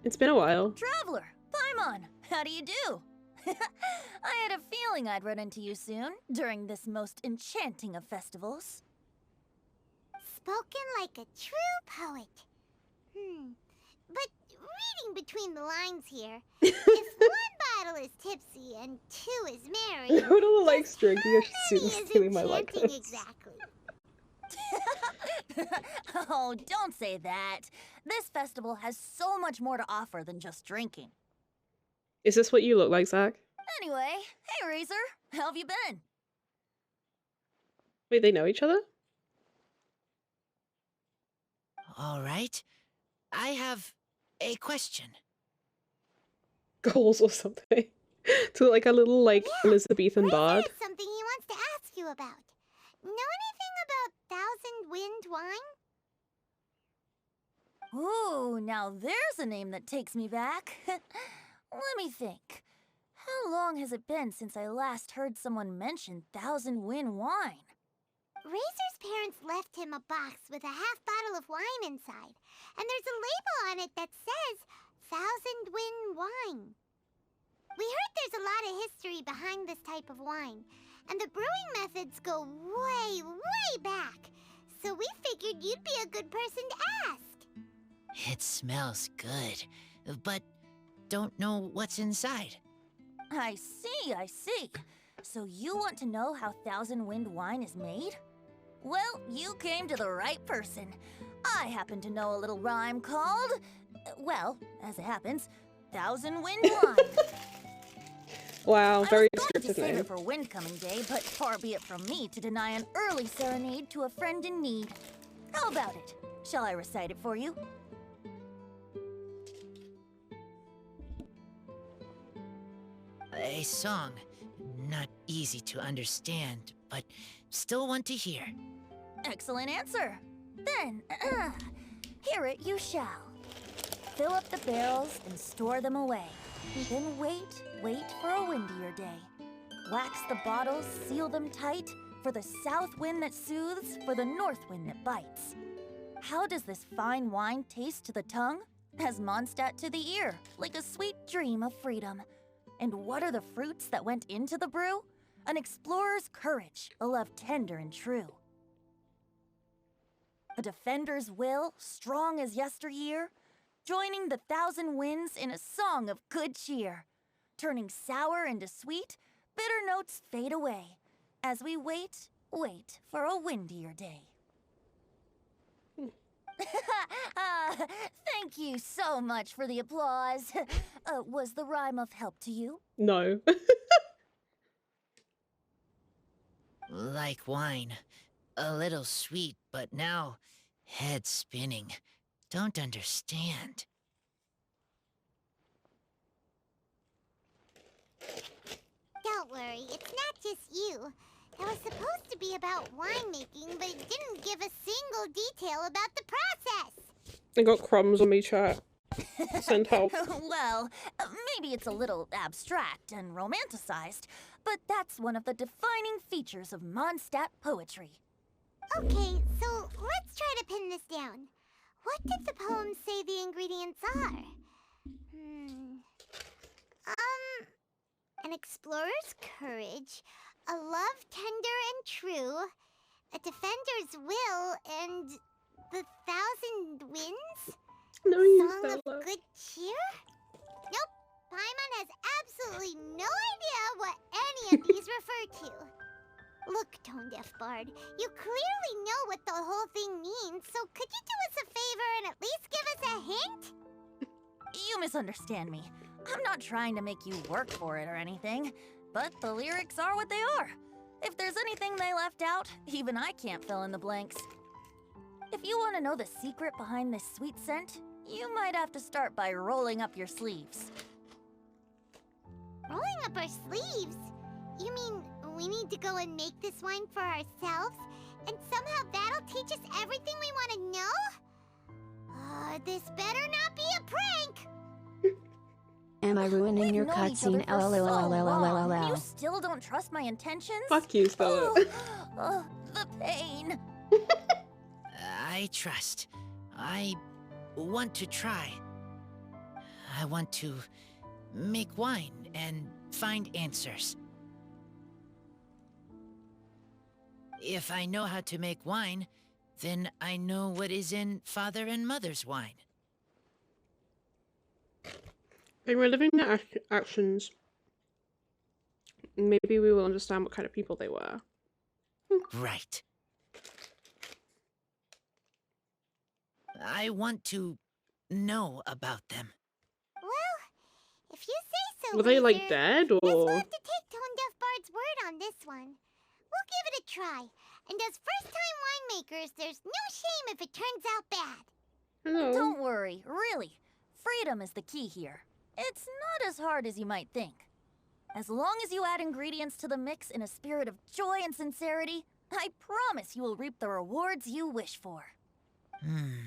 It's been a while.
Traveler, Paimon, how do you do? I had a feeling I'd run into you soon, during this most enchanting of festivals.
Spoken like a true poet. But reading between the lines here, if one bottle is tipsy and two is merry,
Hodor likes drinking. I should see
many
this
is
feeling my
enchanting
likeness.
exactly.
Oh, don't say that. This festival has so much more to offer than just drinking.
Is this what you look like, Zach?
Anyway, hey Razor, how have you been?
Wait, they know each other?
All right. I have a question.
Goals or something. To like a little like Elizabethan
Razor
bard.
has something he wants to ask you about. Know anything about Thousand Wind wine?
Ooh, now there's a name that takes me back. Let me think. How long has it been since I last heard someone mention Thousand Wind wine?
Razor's parents left him a box with a half bottle of wine inside, and there's a label on it that says Thousand Wind wine. We heard there's a lot of history behind this type of wine, and the brewing methods go way, way back. So we figured you'd be a good person to ask.
It smells good, but don't know what's inside.
I see, I see. So you want to know how Thousand Wind wine is made? Well, you came to the right person. I happen to know a little rhyme called, well, as it happens, Thousand Wind wine.
Wow, very
I was going to
descriptive
save
name.
it for Windcoming Day, but far be it from me to deny an early serenade to a friend in need. How about it? Shall I recite it for you?
A song. Not easy to understand, but still want to hear.
Excellent answer. Then, hear it you shall. Fill up the barrels and store them away. Then wait for a windier day. Wax the bottles, seal them tight, for the south wind that soothes, for the north wind that bites. How does this fine wine taste to the tongue? As Mondstadt to the ear, like a sweet dream of freedom. And what are the fruits that went into the brew? An explorer's courage, a love tender and true. A defender's will, strong as yesteryear, joining the thousand winds in a song of good cheer. Turning sour into sweet, bitter notes fade away, as we wait for a windier day. Thank you so much for the applause. Was the rhyme of help to you?
No.
Like wine. A little sweet, but now head spinning. Don't understand.
Don't worry, it's not just you. It was supposed to be about winemaking, but it didn't give a single detail about the process.
I got crumbs on me, chat. Send help.
Well, maybe it's a little abstract and romanticized, but that's one of the defining features of Mondstadt poetry.
Okay, so let's try to pin this down. What did the poem say the ingredients are? An explorer's courage, a love tender and true, a defender's will, and the thousand winds?
No, you
Song of good cheer? Nope, Paimon has absolutely no idea what any of these refer to. Look, Tone Deaf Bard, you clearly know what the whole thing means, so could you do us a favor and at least give us a hint?
You misunderstand me. I'm not trying to make you work for it or anything. but the lyrics are what they are. If there's anything they left out, even I can't fill in the blanks. If you want to know the secret behind this sweet scent, you might have to start by rolling up your sleeves.
Rolling up our sleeves? You mean we need to go and make this wine for ourselves? And somehow that'll teach us everything we want to know? This better not be a prank!
Am I ruining
We've
your
known each other
cutscene?
for so long. You
LOL.
still don't trust my intentions?
Fuck you, Stella.
Oh, the pain.
I trust. I want to try. I want to make wine and find answers. If I know how to make wine, then I know what is in Father and Mother's wine.
By reliving their actions, maybe we will understand what kind of people they were.
Right. I want to know about them.
Well, if you say so,
Were they like
Weezer,
dead
guess we'll
or?
have to take Tone Deaf Bard's word on this one. We'll give it a try. And as first-time winemakers, there's no shame if it turns out bad.
Hello.
Don't worry, really. Freedom is the key here. It's not as hard as you might think. As long as you add ingredients to the mix in a spirit of joy and sincerity, I promise you will reap the rewards you wish for.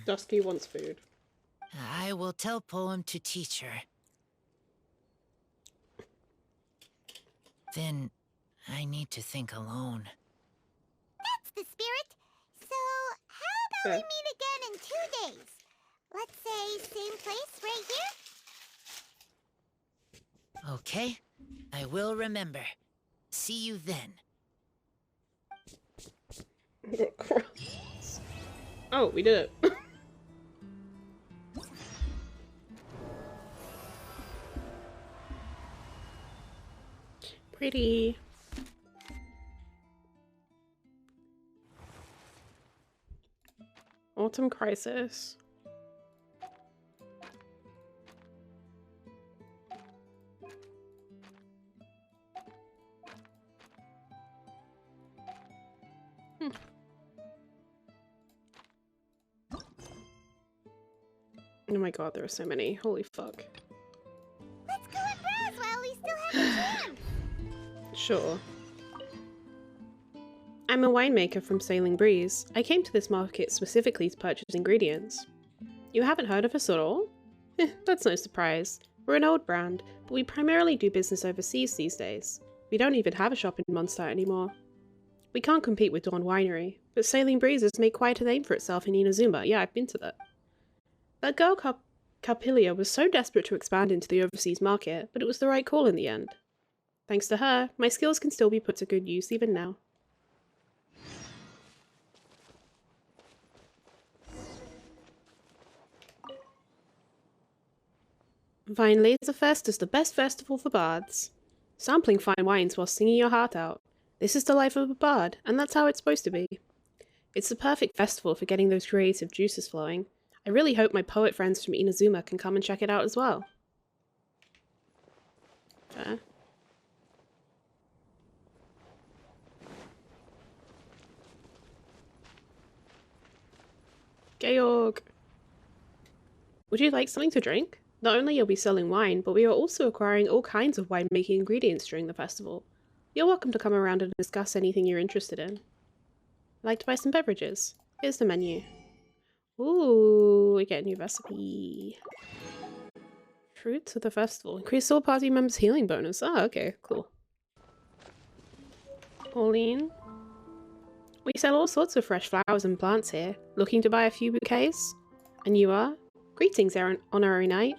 Dusky wants food.
I will tell Poem to teach her. Then I need to think alone.
That's the spirit. So, how about we meet again in 2 days? Let's say same place right here?
Okay, I will remember. See you then.
Oh, we did it. Pretty. Autumn Crisis. Oh my god, there are so many. Holy fuck.
Let's go and browse while we still have a chance.
Sure. I'm a winemaker from Sailing Breeze. I came to this market specifically to purchase ingredients. You haven't heard of us at all? That's no surprise. We're an old brand, but we primarily do business overseas these days. We don't even have a shop in Mondstadt anymore. We can't compete with Dawn Winery, but Sailing Breeze has made quite a name for itself in Inazuma. Yeah, I've been to that. That girl Carpilia was so desperate to expand into the overseas market, but it was the right call in the end. Thanks to her, my skills can still be put to good use even now. Vine Laserfest is the best festival for bards. Sampling fine wines while singing your heart out. This is the life of a bard, and that's how it's supposed to be. It's the perfect festival for getting those creative juices flowing. I really hope my poet friends from Inazuma can come and check it out as well. Fair. Georg! Would you like something to drink? Not only are we selling wine, but we are also acquiring all kinds of winemaking ingredients during the festival. You're welcome to come around and discuss anything you're interested in. Like to buy some beverages? Here's the menu. Ooh, we get a new recipe. Fruits of the festival. Increase all party members' healing bonus. Oh, okay, cool. Pauline. We sell all sorts of fresh flowers and plants here. Looking to buy a few bouquets? And you are? Greetings, Honorary Knight.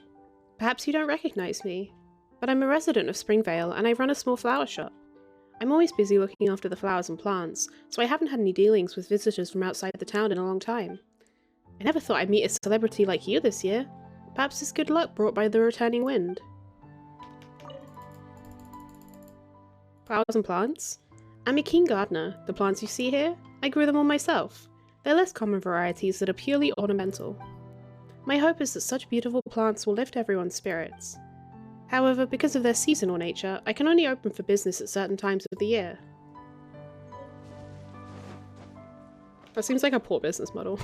Perhaps you don't recognize me, but I'm a resident of Springvale and I run a small flower shop. I'm always busy looking after the flowers and plants, so I haven't had any dealings with visitors from outside the town in a long time. I never thought I'd meet a celebrity like you this year. Perhaps it's good luck brought by the returning wind. Flowers and plants? I'm a keen gardener. The plants you see here, I grew them all myself. They're less common varieties that are purely ornamental. My hope is that such beautiful plants will lift everyone's spirits. However, because of their seasonal nature, I can only open for business at certain times of the year. That seems like a poor business model.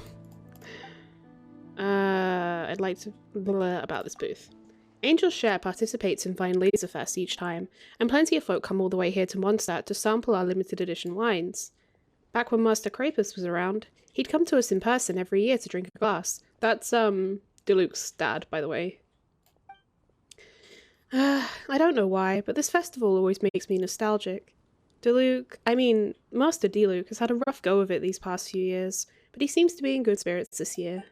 I'd like to blah about this booth. Angel's Share participates in Vine Laserfest each time, and plenty of folk come all the way here to Mondstadt to sample our limited edition wines. Back when Master Krapus was around, he'd come to us in person every year to drink a glass. That's, Diluc's dad, by the way. I don't know why, but this festival always makes me nostalgic. Master Diluc has had a rough go of it these past few years, but he seems to be in good spirits this year.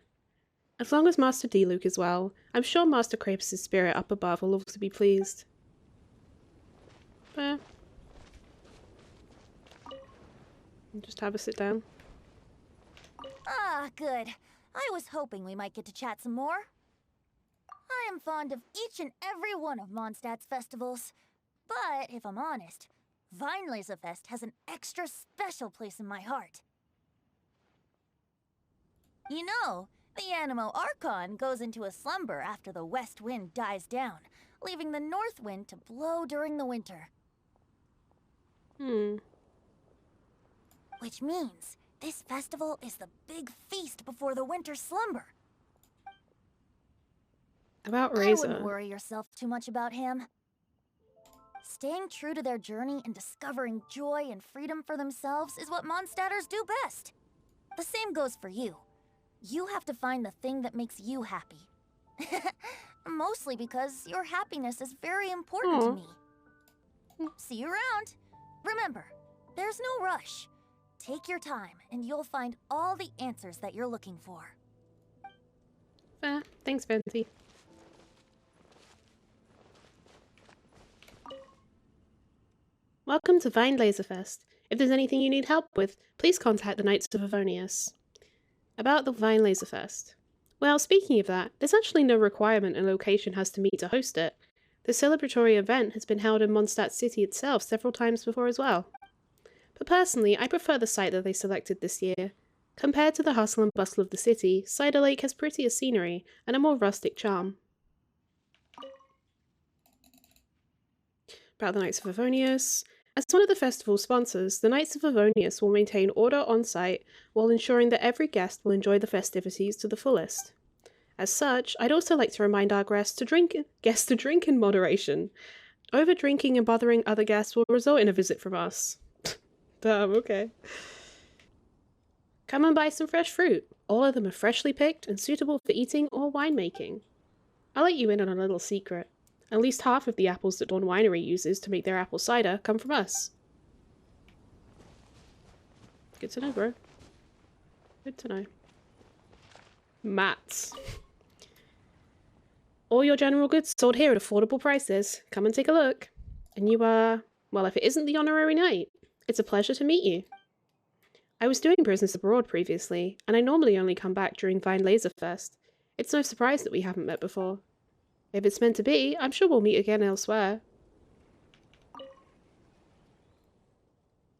As long as Master Diluc is well, I'm sure Master Krapus' spirit up above will also be pleased. Just have a sit down.
Ah, good. I was hoping we might get to chat some more. I am fond of each and every one of Mondstadt's festivals. But if I'm honest, Vine Laserfest has an extra special place in my heart. You know, the LMAO Archon goes into a slumber after the west wind dies down, leaving the north wind to blow during the winter. Which means this festival is the big feast before the winter slumber.
About Razor.
I wouldn't worry yourself too much about him. Staying true to their journey and discovering joy and freedom for themselves is what Mondstadters do best. The same goes for you. You have to find the thing that makes you happy. Mostly because your happiness is very important to me. See you around. Remember, there's no rush. Take your time, and you'll find all the answers that you're looking for.
Thanks, Venti. Welcome to Vine Laserfest. If there's anything you need help with, please contact the Knights of Avonius. About the Vine Laserfest. Well, speaking of that, there's actually no requirement a location has to meet to host it. The celebratory event has been held in Mondstadt City itself several times before as well. But personally, I prefer the site that they selected this year. Compared to the hustle and bustle of the city, Cider Lake has prettier scenery and a more rustic charm. About the Knights of Avonius. As one of the festival's sponsors, the Knights of Avonius will maintain order on site while ensuring that every guest will enjoy the festivities to the fullest. As such, I'd also like to remind our guests to drink in moderation. Over-drinking and bothering other guests will result in a visit from us. Damn, okay. Come and buy some fresh fruit. All of them are freshly picked and suitable for eating or winemaking. I'll let you in on a little secret. At least half of the apples that Dawn Winery uses to make their apple cider come from us. Good to know, bro. Good to know. Mats. All your general goods sold here at affordable prices. Come and take a look. And you are, well, if it isn't the honorary knight, it's a pleasure to meet you. I was doing business abroad previously, and I normally only come back during Vine Laserfest. It's no surprise that we haven't met before. If it's meant to be, I'm sure we'll meet again elsewhere.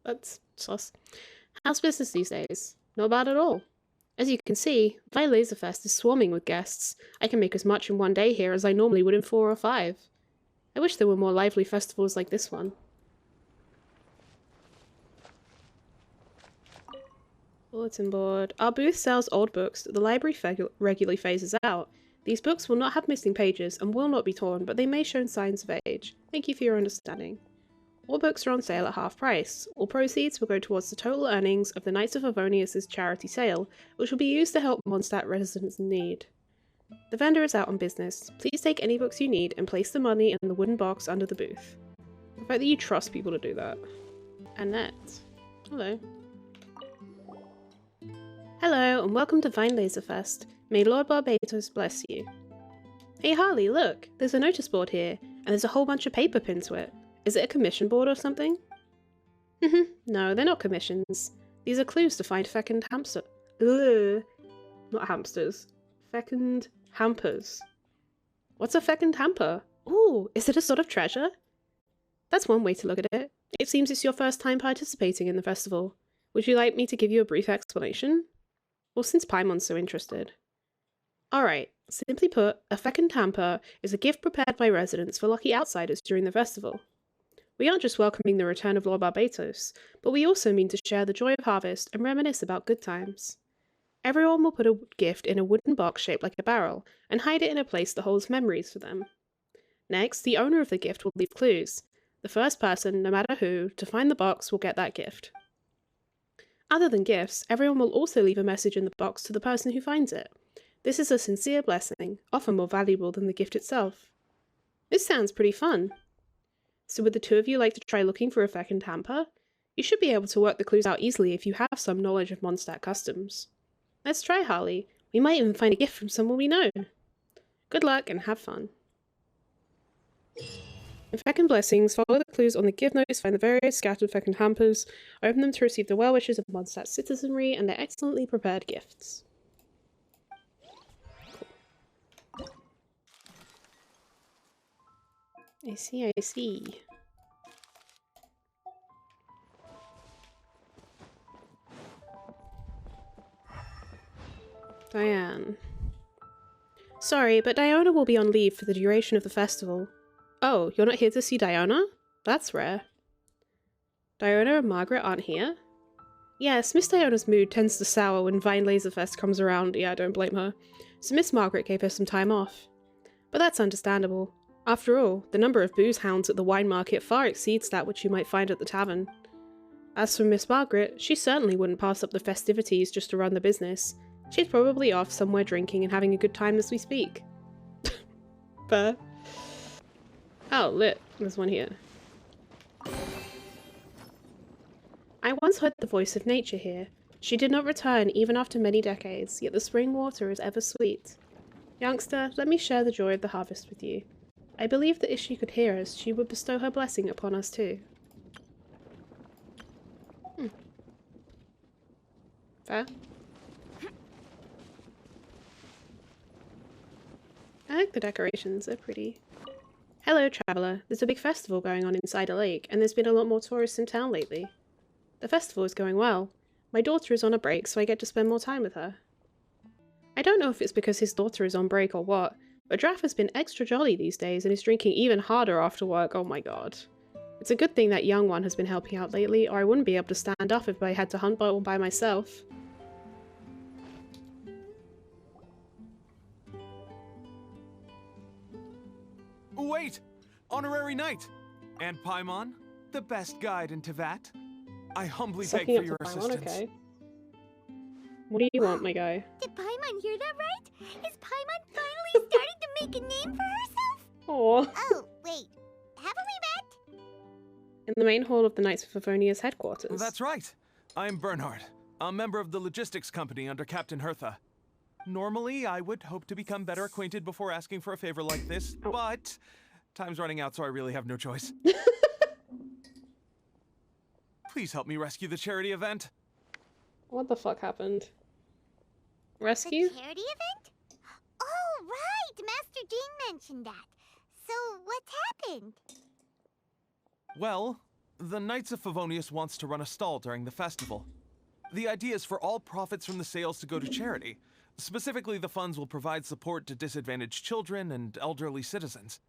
That's sus. How's business these days? Not bad at all. As you can see, Vine Laserfest is swarming with guests. I can make as much in one day here as I normally would in 4 or 5. I wish there were more lively festivals like this one. Bulletin board. Our booth sells old books that the library regularly phases out. These books will not have missing pages and will not be torn, but they may show signs of age. Thank you for your understanding. All books are on sale at half price. All proceeds will go towards the total earnings of the Knights of Avonius' charity sale, which will be used to help Mondstadt residents in need. The vendor is out on business. Please take any books you need and place the money in the wooden box under the booth. The fact that you trust people to do that. Annette. Hello. Hello, and welcome to Vine Laserfest. May Lord Barbatos bless you. Hey Harley, look! There's a notice board here, and there's a whole bunch of paper pinned to it. Is it a commission board or something? No, they're not commissions. These are clues to find fecund hamster. Ugh. Not hamsters. Fecund hampers. What's a fecund hamper? Ooh, is it a sort of treasure? That's one way to look at it. It seems it's your first time participating in the festival. Would you like me to give you a brief explanation? Well, since Paimon's so interested. Alright, Simply put, a fecund hamper is a gift prepared by residents for lucky outsiders during the festival. We aren't just welcoming the return of Lord Barbatos, but we also mean to share the joy of harvest and reminisce about good times. Everyone will put a gift in a wooden box shaped like a barrel and hide it in a place that holds memories for them. Next, the owner of the gift will leave clues. The first person, no matter who, to find the box will get that gift. Other than gifts, everyone will also leave a message in the box to the person who finds it. This is a sincere blessing, often more valuable than the gift itself. This sounds pretty fun. So would the two of you like to try looking for a fecund hamper? You should be able to work the clues out easily if you have some knowledge of Mondstadt customs. Let's try, Harley. We might even find a gift from someone we know. Good luck and have fun. In fecund blessings, follow the clues on the give notes, find the various scattered fecund hampers, open them to receive the well wishes of Mondstadt citizenry and their excellently prepared gifts. Cool. I see. Diane. Sorry, but Diona will be on leave for the duration of the festival. Oh, you're not here to see Diona? That's rare. Diona and Margaret aren't here? Yes, Miss Diona's mood tends to sour when Vine Laserfest comes around. Yeah, I don't blame her. So Miss Margaret gave her some time off. But that's understandable. After all, the number of booze hounds at the wine market far exceeds that which you might find at the tavern. As for Miss Margaret, she certainly wouldn't pass up the festivities just to run the business. She's probably off somewhere drinking and having a good time as we speak. Fair. Oh, lit. There's one here. I once heard the voice of nature here. She did not return even after many decades, yet the spring water is ever sweet. Youngster, let me share the joy of the harvest with you. I believe that if she could hear us, she would bestow her blessing upon us too. Fair. I like the decorations, they're pretty. Hello, traveller. There's a big festival going on inside a lake, and there's been a lot more tourists in town lately. The festival is going well. My daughter is on a break, so I get to spend more time with her. I don't know if it's because his daughter is on break or what, but Draff has been extra jolly these days and is drinking even harder after work. Oh my god. It's a good thing that young one has been helping out lately, or I wouldn't be able to stand up if I had to hunt all by myself.
Wait! Honorary Knight! And Paimon, the best guide in Tevat. I humbly beg for your assistance.
Okay. What do you want, my guy?
Did Paimon hear that right? Is Paimon finally starting to make a name for herself?
Aww.
Oh, wait. Haven't we met?
In the main hall of the Knights of Favonia's headquarters.
That's right. I'm Bernhard, a member of the logistics company under Captain Hertha. Normally, I would hope to become better acquainted before asking for a favor like this, but time's running out, so I really have no choice. Please help me rescue the charity event.
What the fuck happened? Rescue?
The charity event? Oh, right! Master Jean mentioned that. So, what's happened?
Well, the Knights of Favonius wants to run a stall during the festival. The idea is for all profits from the sales to go to charity. Specifically, the funds will provide support to disadvantaged children and elderly citizens.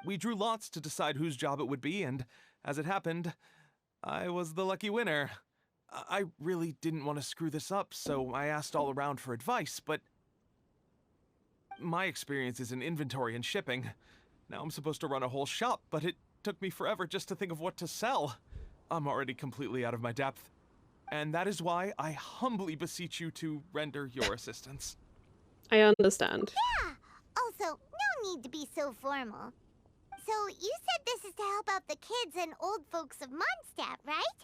We drew lots to decide whose job it would be, and as it happened, I was the lucky winner. I really didn't want to screw this up, so I asked all around for advice, but my experience is in inventory and shipping. Now I'm supposed to run a whole shop, but it took me forever just to think of what to sell. I'm already completely out of my depth. And that is why I humbly beseech you to render your assistance.
I understand.
Yeah! Also, no need to be so formal. So, you said this is to help out the kids and old folks of Mondstadt, right?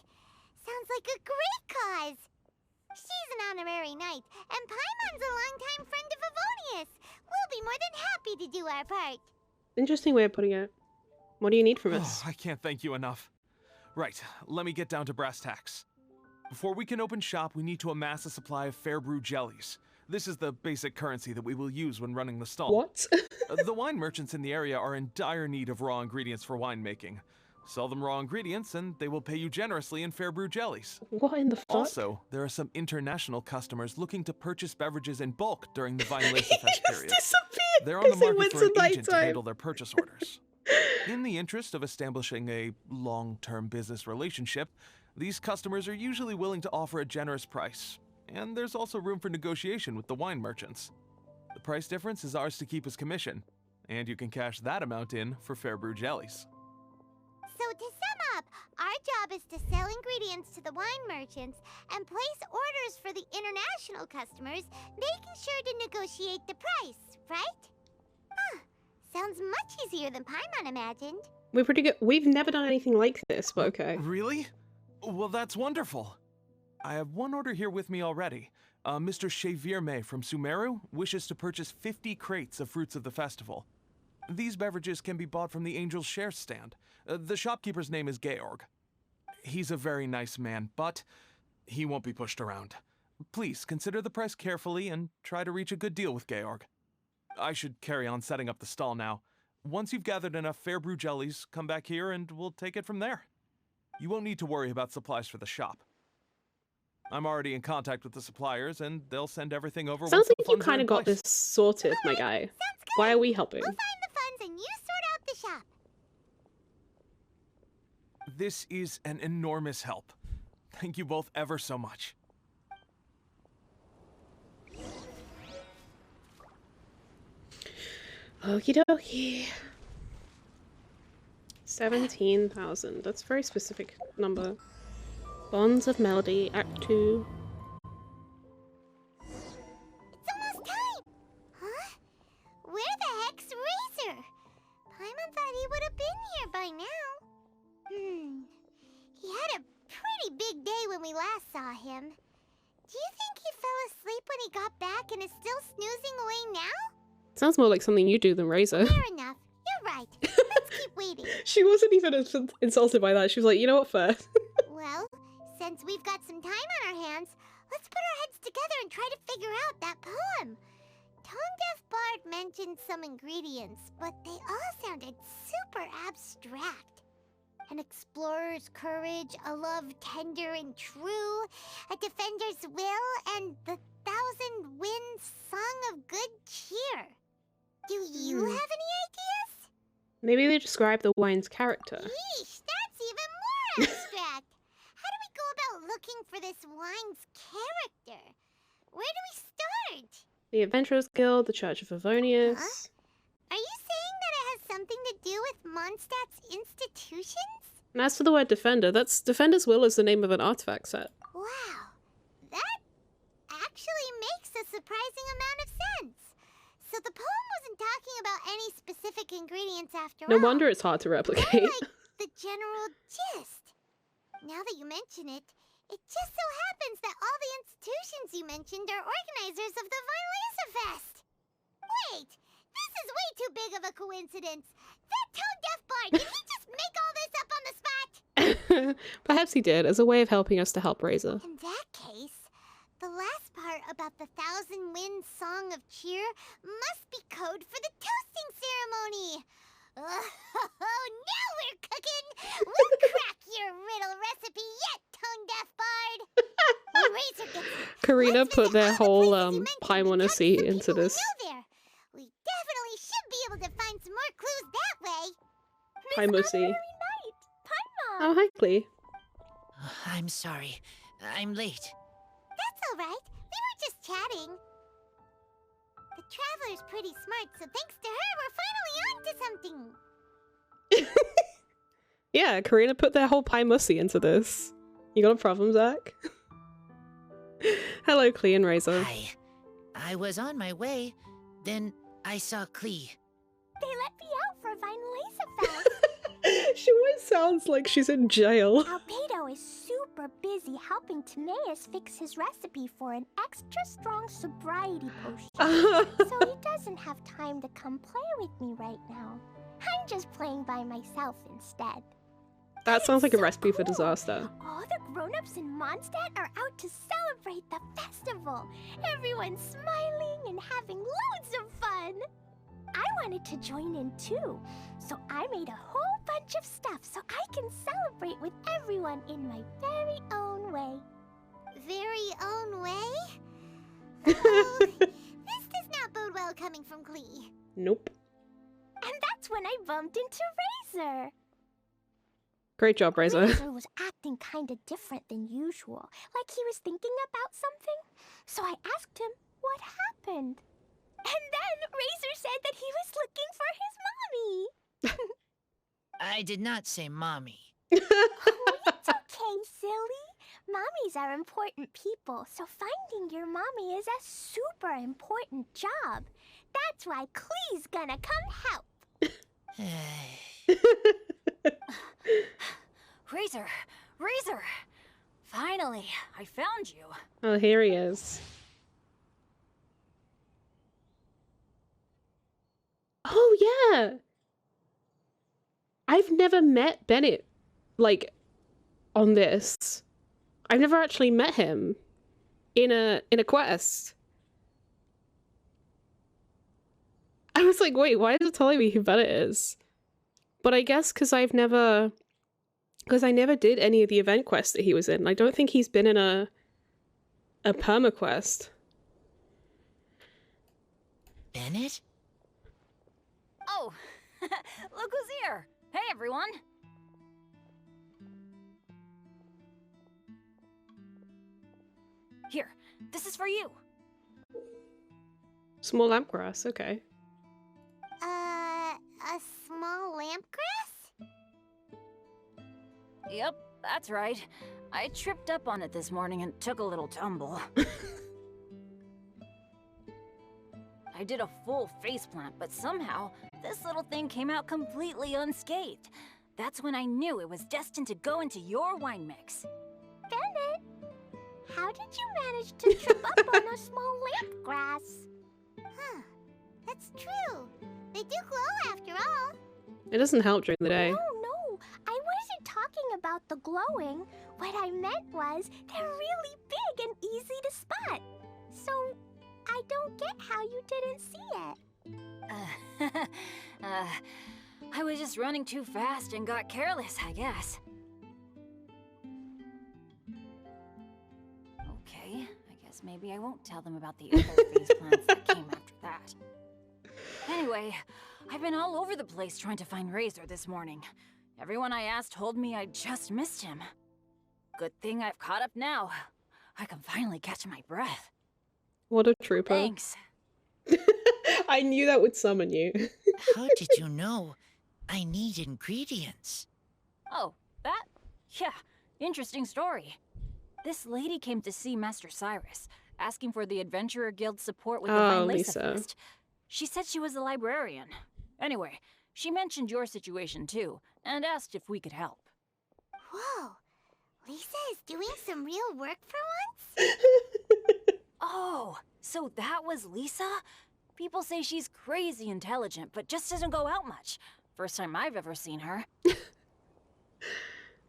Sounds like a great cause! She's an honorary knight, and Paimon's a longtime friend of Favonius. We'll be more than happy to do our part.
Interesting way of putting it. What do you need from us?
I can't thank you enough. Right, let me get down to brass tacks. Before we can open shop, we need to amass a supply of fair brew jellies. This is the basic currency that we will use when running the stall.
What?
The wine merchants in the area are in dire need of raw ingredients for winemaking. Sell them raw ingredients, and they will pay you generously in fair brew jellies.
What in the fuck?
Also, there are some international customers looking to purchase beverages in bulk during the Vine Laser Fest period. They're on the market for an agent to handle their purchase orders. In the interest of establishing a long-term business relationship, these customers are usually willing to offer a generous price, and there's also room for negotiation with the wine merchants. The price difference is ours to keep as commission, and you can cash that amount in for fair brew jellies.
So to sum up, our job is to sell ingredients to the wine merchants and place orders for the international customers, making sure to negotiate the price, right? Huh. Sounds much easier than Paimon imagined.
We're pretty good. We've never done anything like this, but okay.
Really? Well, that's wonderful. I have one order here with me already. Mr. Xavier May from Sumeru wishes to purchase 50 crates of fruits of the festival. These beverages can be bought from the Angel's Share stand. The shopkeeper's name is Georg. He's a very nice man, but he won't be pushed around. Please consider the price carefully and try to reach a good deal with Georg. I should carry on setting up the stall now. Once you've gathered enough fair brew jellies, come back here and we'll take it from there. You won't need to worry about supplies for the shop. I'm already in contact with the suppliers, and they'll send everything over.
Sounds
once
like
the
you
funds are
kind
in
of got
place.
this sorted, my guy. Why are we helping?
We'll find the funds and you sort out the shop.
This is an enormous help. Thank you both ever so much.
Okie dokie. 17,000. That's a very specific number. Bonds of Melody, Act 2.
It's almost time! Huh? Where the heck's Razor? Paimon thought he would have been here by now. He had a pretty big day when we last saw him. Do you think he fell asleep when he got back and is still snoozing away now?
Sounds more like something you do than Razor.
Fair enough. You're right. Let's keep waiting.
She wasn't even insulted by that. She was like, you know what, fair.
Well, since we've got some time on our hands, let's put our heads together and try to figure out that poem. Tone Deaf Bard mentioned some ingredients, but they all sounded super abstract. An explorer's courage, a love tender and true, a defender's will, and the 1,000 winds song of good cheer. Do you have any ideas?
Maybe they describe the wine's character.
Yeesh, that's even more abstract. How do we go about looking for this wine's character? Where do we start?
The Adventurers Guild, the Church of Favonius.
Huh? Are you saying that it has something to do with Mondstadt's institutions?
And as for the word Defender, that's Defender's Will is the name of an artifact set.
Wow, that actually makes a surprising amount of sense. So the poem wasn't talking about any specific ingredients after all.
No wonder it's hard to replicate.
More like the general gist. Now that you mention it, it just so happens that all the institutions you mentioned are organizers of the Vine Laser Fest. Wait, this is way too big of a coincidence. That Tone Deaf Bard, did he just make all this up on the spot?
Perhaps he did, as a way of helping us to help Razor.
In that case, the last part about the 1,000 winds song of cheer must be code for the toasting ceremony. Oh, now we're cooking! We'll crack your riddle recipe yet, Tone Deaf Bard! When Razor gets here,
Karina
let's
put
visit
their
all the
whole
places you mentioned and
Paimon
talk to
seat
some
into
people who
this.
know there. We definitely should be able to find some more clues that way.
Paimusi.
Paimon!
Oh, hi, Clee.
I'm sorry. I'm late.
That's all right. We were just chatting. The Traveler's pretty smart, so thanks to her, we're finally on to something.
Yeah, Karina put their whole Paimusi into this. You got a problem, Zach? Hello, Clee and Razor.
Hi. I was on my way, then I saw Klee.
They let me out for Vine Laser Fest.
She always sounds like she's in jail.
Albedo is super busy helping Timaeus fix his recipe for an extra strong sobriety potion. So he doesn't have time to come play with me right now. I'm just playing by myself instead.
That sounds like a recipe for disaster.
All the grown-ups in Mondstadt are out to celebrate the festival. Everyone's smiling and having loads of fun.
I wanted to join in too. So I made a whole bunch of stuff so I can celebrate with everyone in my very own way.
Very own way? Oh, this does not bode well coming from Klee.
Nope.
And that's when I bumped into Razor.
Great job, Razor.
Razor was acting kinda different than usual, like he was thinking about something. So I asked him what happened. And then Razor said that he was looking for his mommy.
I did not say mommy.
Oh, it's okay, silly. Mommies are important people, so finding your mommy is a super important job. That's why Klee's gonna come help.
Razor! Razor! Finally, I found you.
Oh, here he is. Oh, yeah! I've never met Bennett, like, on this. I've never actually met him in a quest. I was like, wait, why is it telling me who Bennett is? But I guess because I never did any of the event quests that he was in. I don't think he's been in a perma quest.
Bennett?
Oh, look who's here. Hey, everyone. Here, this is for you.
Small lampgrass, okay.
A small lampgrass?
Yep, that's right. I tripped up on it this morning and took a little tumble. I did a full faceplant, but somehow this little thing came out completely unscathed. That's when I knew it was destined to go into your wine mix.
Bennett, how did you manage to trip up on a small lampgrass?
Huh, that's true. They do glow after all.
It doesn't help during the day.
No, I wasn't talking about the glowing. What I meant was they're really big and easy to spot. So, I don't get how you didn't see it.
I was just running too fast and got careless, I guess. Okay, I guess maybe I won't tell them about the other faceplants that came after that. Anyway, I've been all over the place trying to find Razor this morning. Everyone I asked told me I just missed him. Good thing I've caught up now. I can finally catch my breath.
What a trooper.
Thanks.
I knew that would summon you.
How did you know I need ingredients?
Oh, that? Yeah, interesting story. This lady came to see Master Cyrus, asking for the Adventurer Guild's support with the Vine Lace Fest. She said she was a librarian. Anyway, she mentioned your situation too, and asked if we could help.
Whoa, Lisa is doing some real work for once?
Oh, so that was Lisa? People say she's crazy intelligent, but just doesn't go out much. First time I've ever seen her.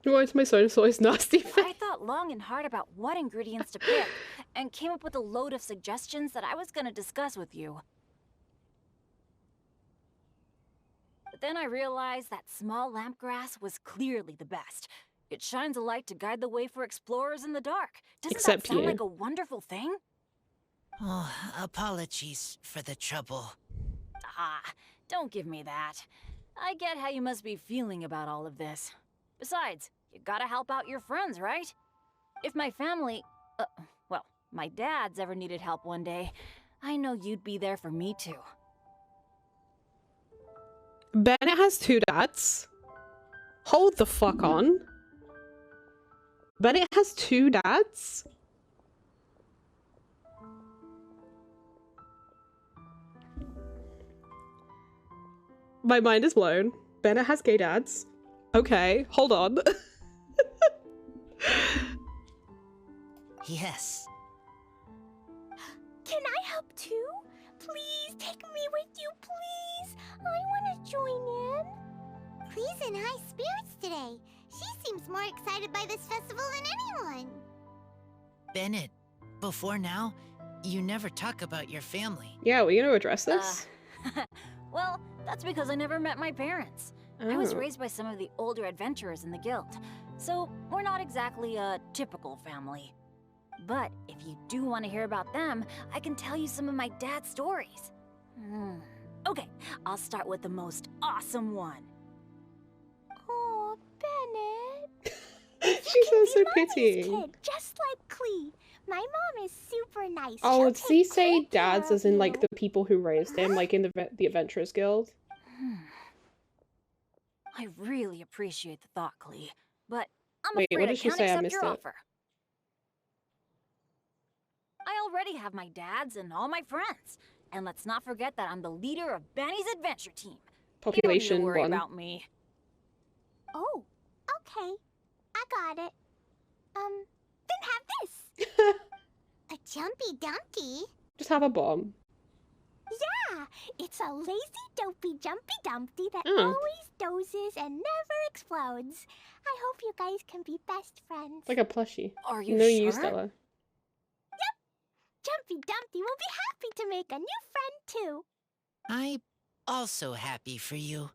Why is my soda always nasty?
I thought long and hard about what ingredients to pick, and came up with a load of suggestions that I was gonna discuss with you. But then I realized that small lampgrass was clearly the best. It shines a light to guide the way for explorers in the dark. Doesn't that sound like a wonderful thing?
Oh, apologies for the trouble.
Ah, don't give me that. I get how you must be feeling about all of this. Besides, you gotta help out your friends, right? If my family, well, my dad's ever needed help one day, I know you'd be there for me too.
Bennett has two dads? Hold the fuck on. Bennett has two dads? My mind is blown. Bennett has gay dads. Okay, hold on.
Yes.
Can I help too? Please take me with you, please. I want to join in.
Klee's in high spirits today. She seems more excited by this festival than anyone.
Bennett, before now, you never talk about your family.
Yeah, we're gonna address this?
Well, that's because I never met my parents. I was
Oh.
raised by some of the older adventurers in the guild, so we're not exactly a typical family. But if you do want to hear about them, I can tell you some of my dad's stories. Okay, I'll start with the most awesome one.
Oh, Bennett.
She sounds so
Mommy's
pitying.
kid, just like Clee. My mom is super nice.
Oh,
She'll
does he
take
say
good care
dads
of
as in like
you.
the people who raised him, like in the Adventurers Guild?
I really appreciate the thought, Clee, but I'm
Wait,
afraid
what
I
did she
can't
say? I
accept
missed
your
it.
offer. I already have my dads and all my friends. And let's not forget that I'm the leader of Benny's adventure team.
Population
you don't need to worry
1.
about me.
Oh, okay. I got it. Then have this.
A jumpy dumpty?
Just have a bomb.
Yeah, it's a lazy, dopey, jumpy dumpty that
Oh.
always dozes and never explodes. I hope you guys can be best friends.
Like a plushie.
Are you
No,
sure?
you, Stella.
Jumpy Dumpty will be happy to make a new friend too.
I'm also happy for you.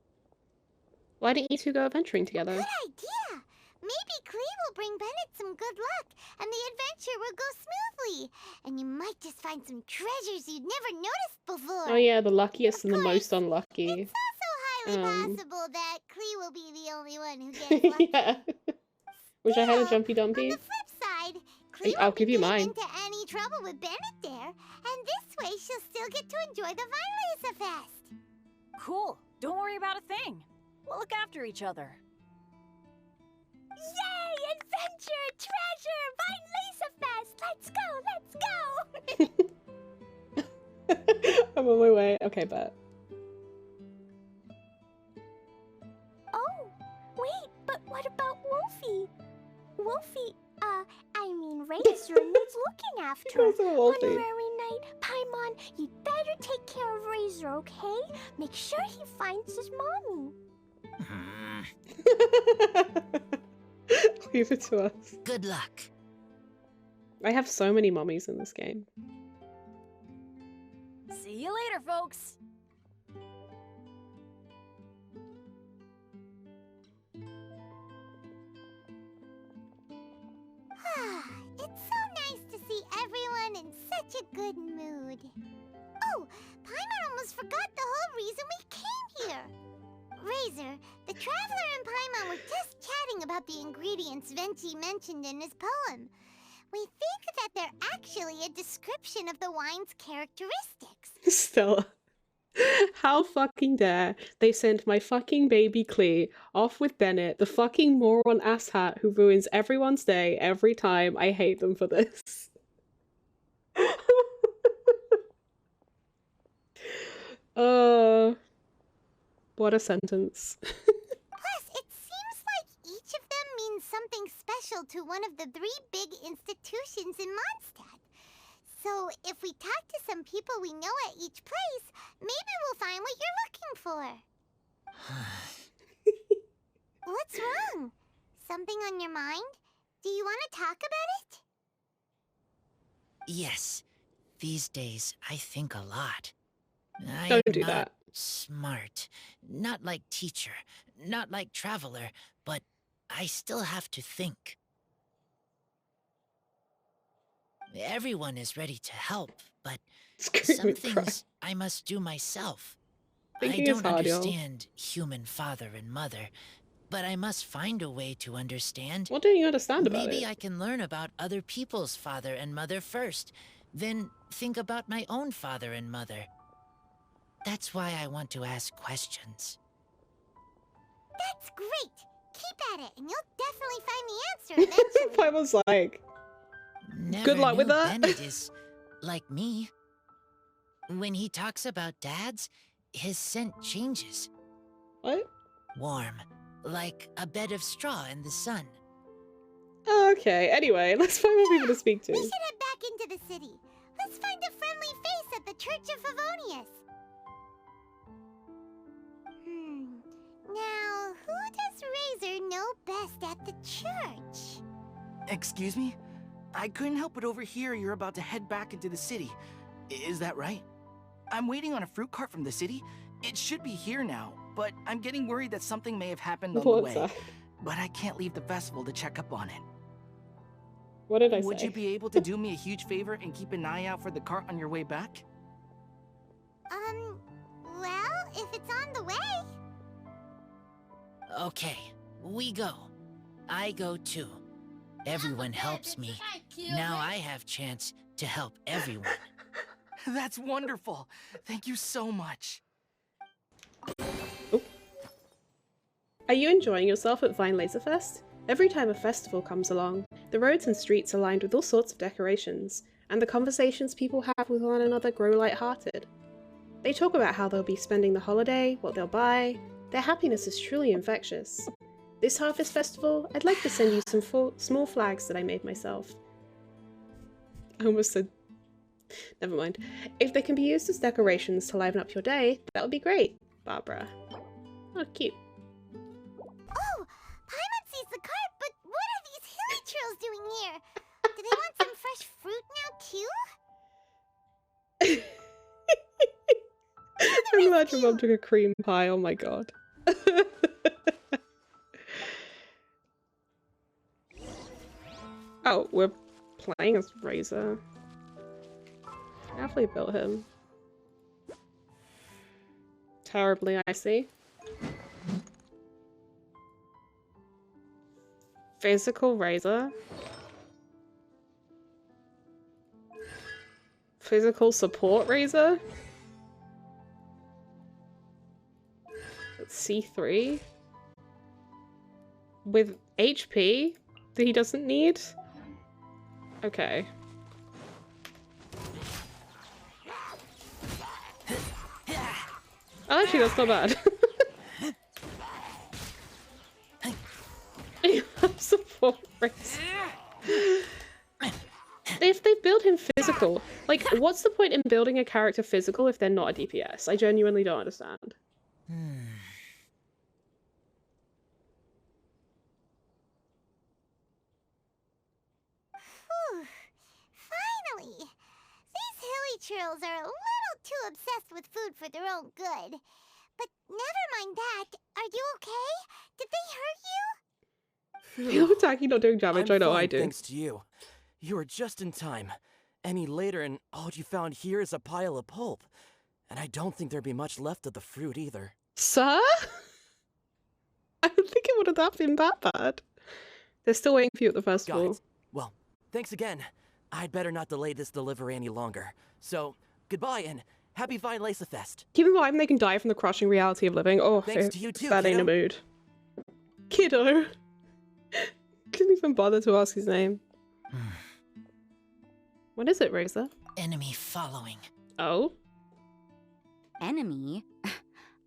Why didn't you two go adventuring together?
Good idea! Maybe Clee will bring Bennett some good luck, and the adventure will go smoothly. And you might just find some treasures you'd never noticed before.
Oh yeah, the luckiest and the
course,
most unlucky.
It's also highly possible that Clee will be the only one who gets lucky.
Yeah. Wish I had a jumpy
On
dumpy.
the flip side, Clee
I'll
won't be
give you
getting
mine.
into any trouble with Bennett there, and this way she'll still get to enjoy the Vine Laser Fest.
Cool. Don't worry about a thing. We'll look after each other.
Yay! Adventure! Treasure! Vine Laser Fest! Let's go!
I'm on my way. Okay, bet.
Oh, wait, but what about Wolfie? Wolfie, Razor needs looking after.
Because of Wolfie.
Honorary Knight, Paimon, you'd better take care of Razor, okay? Make sure he finds his mommy.
Leave it to us.
Good luck.
I have so many mummies in this game.
See you later, folks.
It's so nice to see everyone in such a good mood. Oh, Paimon almost forgot the whole reason we came here. Razor, the Traveler and Paimon were just chatting about the ingredients Venti mentioned in his poem. We think that they're actually a description of the wine's characteristics.
Stella. How fucking dare they send my fucking baby Clee off with Bennett, the fucking moron asshat who ruins everyone's day every time. I hate them for this. What a sentence.
Plus, it seems like each of them means something special to one of the 3 big institutions in Mondstadt. So, if we talk to some people we know at each place, maybe we'll find what you're looking for. What's wrong? Something on your mind? Do you want to talk about it?
Yes. These days, I think a lot.
Don't
I'm
do
not
that.
smart. Not like teacher. Not like traveler. But I still have to think. Everyone is ready to help, but
Scream
some
and cry.
things I must do myself.
Thinking
I
is
don't
hard, y'all.
understand human father and mother, but I must find a way to understand.
What don't you understand about
Maybe
it?
I can learn about other people's father and mother first, then think about my own father and mother. That's why I want to ask questions.
That's great! Keep at it, and you'll definitely find the answer eventually.
I was like,
Never
good luck with
knew
that.
Bennett is like me. When he talks about dads, his scent changes.
What?
Warm, like a bed of straw in the sun.
Okay, anyway, let's find more people to speak to.
We should head back into the city. Let's find a friendly face at the Church of Favonius. Now, who does Razor know best at the church?
Excuse me? I couldn't help but overhear you're about to head back into the city. Is that right? I'm waiting on a fruit cart from the city, It should be here now, but I'm getting worried that something may have happened on the
What's
way.
that?
But I can't leave the festival to check up on it.
What did I
Would
say?
you be able to do me a huge favor and keep an eye out for the cart on your way back?
Well, if it's on the way.
Okay, we go. I go too. Everyone helps me. Now I have chance to help everyone.
That's wonderful. Thank you so much.
Are you enjoying yourself at Vine Laserfest? Every time a festival comes along, the roads and streets are lined with all sorts of decorations, and the conversations people have with one another grow light-hearted. They talk about how they'll be spending the holiday, what they'll buy. Their happiness is truly infectious. This Harvest Festival, I'd like to send you some small flags that I made myself. I almost said... Never mind. If they can be used as decorations to liven up your day, that would be great, Barbara. Oh, cute.
Oh, Paimon sees the cart, but what are these hilly trills doing here? Do they want some fresh fruit now too?
I'm glad your mom took a cream pie, oh my god. Oh, we're playing as Razor. I definitely built him. Terribly, I see. Physical Razor. Physical support Razor. That's C3. With HP that he doesn't need? Okay. Oh, actually, that's not bad. Support Razor. If they build him physical, like, what's the point in building a character physical if they're not a DPS? I genuinely don't understand.
Whew. Finally! These hilly trills are a little too obsessed with food for their own good. But never mind that. Are you okay? Did they hurt you?
You're attacking, not doing damage. I know
fine,
I do.
Thanks to you. You were just in time. Any later and all you found here is a pile of pulp. And I don't think there'd be much left of the fruit either.
Sir? I don't think it would have been that bad. They're still waiting for you at the festival.
Guys, well, thanks again. I'd better not delay this delivery any longer. So, goodbye and happy Vine Laserfest.
Keep in mind they can die from the crushing reality of living. Oh,
Thanks to you too,
that ain't a
kiddo.
mood. Kiddo. Couldn't even bother to ask his name. What is it, Razor?
Enemy following.
Oh?
Enemy?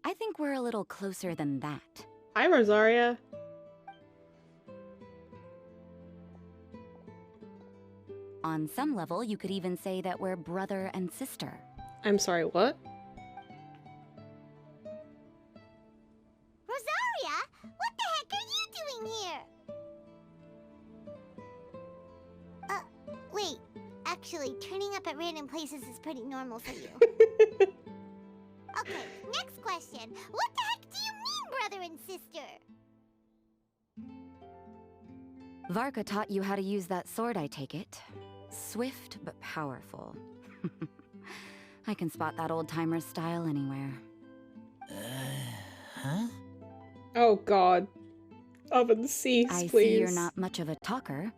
I think we're a little closer than that.
Hi, Rosaria.
On some level, you could even say that we're brother and sister.
I'm sorry, what?
Rosaria? What the heck are you doing here? Wait. Actually, turning up at random places is pretty normal for you. Okay, next question. What the heck do you mean, brother and sister?
Varka taught you how to use that sword, I take it. Swift but powerful. I can spot that old-timer's style anywhere.
Huh?
Oh god. Oven cease,
I
please.
see you're not much of a talker.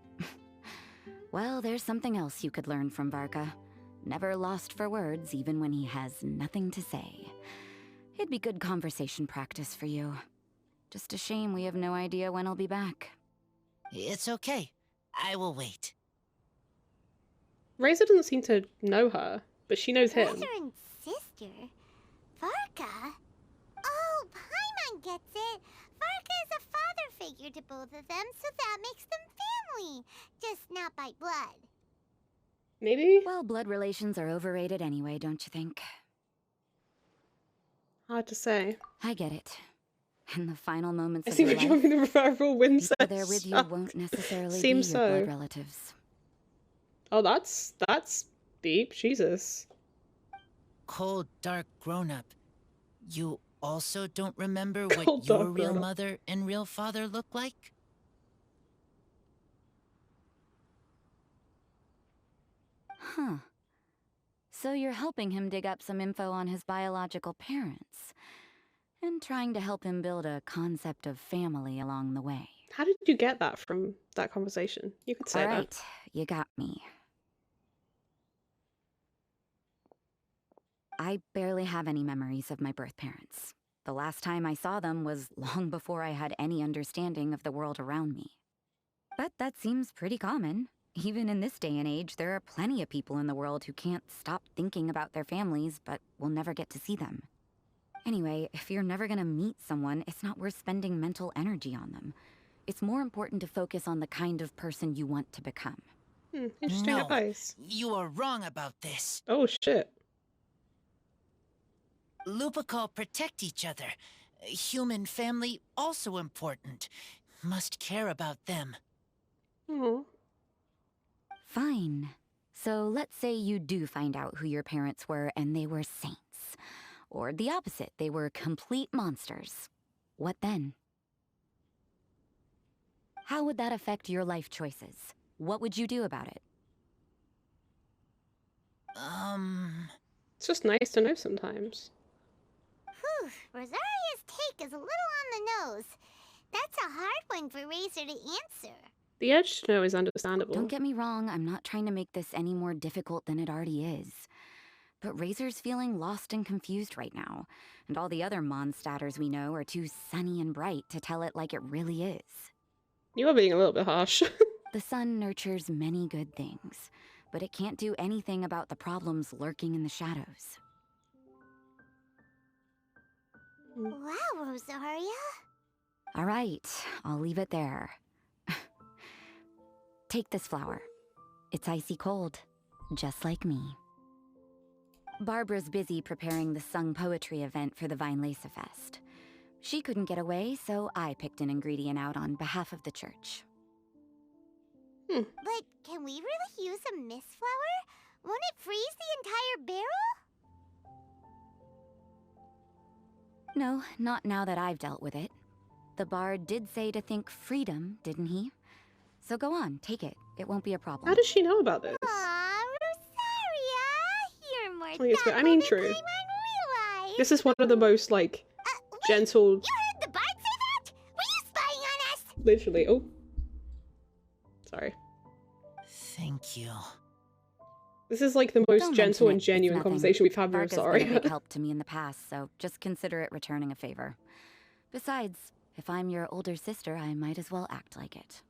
Well, there's something else you could learn from Varka. Never lost for words, even when he has nothing to say. It'd be good conversation practice for you. Just a shame we have no idea when he'll be back.
It's okay. I will wait.
Razor doesn't seem to know her, but she knows him.
Brother and sister? Varka? Oh, Paimon gets it. Varka is a father figure to both of them, so that makes them family. Just not by blood.
Maybe?
Well, blood relations are overrated anyway, don't you think?
Hard to say.
I get it. In the final moments
I
of
see
your
we're
life,
dropping the revival Wincest.
people there with you won't necessarily
Seems
be your
so.
blood relatives.
Oh, that's deep. Jesus.
Cold, dark grown-up. You also don't remember what
Cold
your
dark
real
grown up.
mother and real father look like?
Huh. So you're helping him dig up some info on his biological parents, and trying to help him build a concept of family along the way.
How did you get that from that conversation? You could say
All
that.
right, you got me. I barely have any memories of my birth parents. The last time I saw them was long before I had any understanding of the world around me. But that seems pretty common. Even in this day and age, there are plenty of people in the world who can't stop thinking about their families, but will never get to see them. Anyway, if you're never gonna meet someone, it's not worth spending mental energy on them. It's more important to focus on the kind of person you want to become.
Interesting
No,
advice.
you are wrong about this.
Oh shit.
Lupical protect each other. Human family also important. Must care about them.
Oh.
Fine. So let's say you do find out who your parents were and they were saints. Or the opposite, they were complete monsters. What then? How would that affect your life choices? What would you do about it?
It's just nice to know sometimes.
Whew, Rosaria's take is a little on the nose. That's a hard one for Razor to answer.
The urge to know is understandable.
Don't get me wrong, I'm not trying to make this any more difficult than it already is. But Razor's feeling lost and confused right now, and all the other Mondstadters we know are too sunny and bright to tell it like it really is.
You are being a little bit harsh.
The sun nurtures many good things, but it can't do anything about the problems lurking in the shadows.
Wow, Rosaria.
All right, I'll leave it there. Take this flower. It's icy cold, just like me. Barbara's busy preparing the sung poetry event for the Vinelesa Fest. She couldn't get away, so I picked an ingredient out on behalf of the church.
But can we really use a mist flower? Won't it freeze the entire barrel?
No, not now that I've dealt with it. The bard did say to think freedom, didn't he? So go on, take it. It won't be a problem.
How does she know about this?
Aw, Rosaria! You're more
True. I
thoughtful
mean,
than
true.
Paimon realized.
This is one of the most, like, gentle...
You heard the bard say that? Were you spying on us?
Literally. Oh. Sorry.
Thank you.
This is, like, the most
Don't
gentle
mention
and
it. It's
genuine
nothing.
conversation we've had with
Varka's been a
Rosaria.
big help to me in the past, so just consider it returning a favor. Besides, if I'm your older sister, I might as well act like it.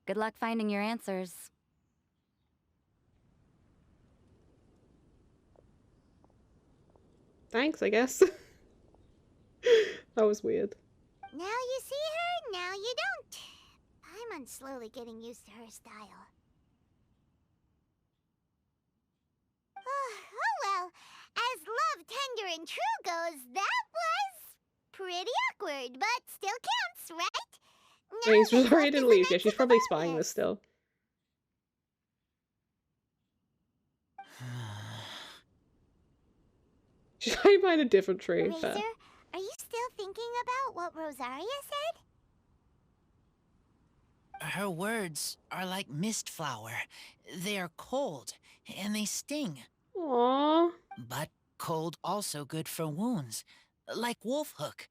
Good luck finding your answers.
Thanks, I guess. That was weird.
Now you see her, now you don't. Paimon's slowly getting used to her style. Oh well, as love, tender, and true goes, that was pretty awkward, but still counts, right?
I mean, Rosaria didn't leave yet. She's probably spying this still. She's hiding behind a different tree.
Razor,
Fair.
are you still thinking about what Rosaria said?
Her words are like mist flower. They are cold, and they sting.
Aww.
But cold also good for wounds, like wolf hook.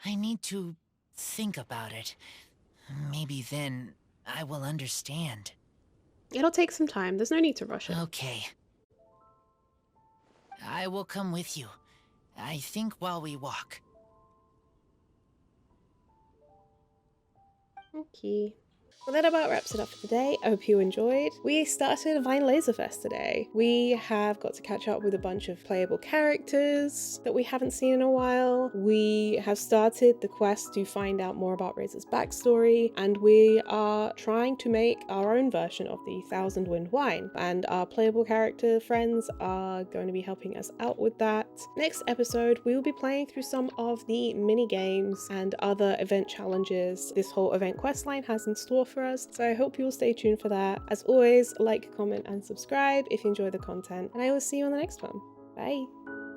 I need to think about it. Maybe then I will understand.
It'll take some time. There's no need to rush it.
Okay. I will come with you. I think while we walk.
Okay. Well, that about wraps it up for today. I hope you enjoyed. We started Vinelesa Fest today. We have got to catch up with a bunch of playable characters that we haven't seen in a while. We have started the quest to find out more about Razor's backstory, and we are trying to make our own version of the Thousand Wind Wine, and our playable character friends are going to be helping us out with that. Next episode, we will be playing through some of the mini games and other event challenges this whole event questline has in store store for us. So I hope you will stay tuned for that. As always, like, comment, and subscribe if you enjoy the content. And I will see you on the next one. Bye.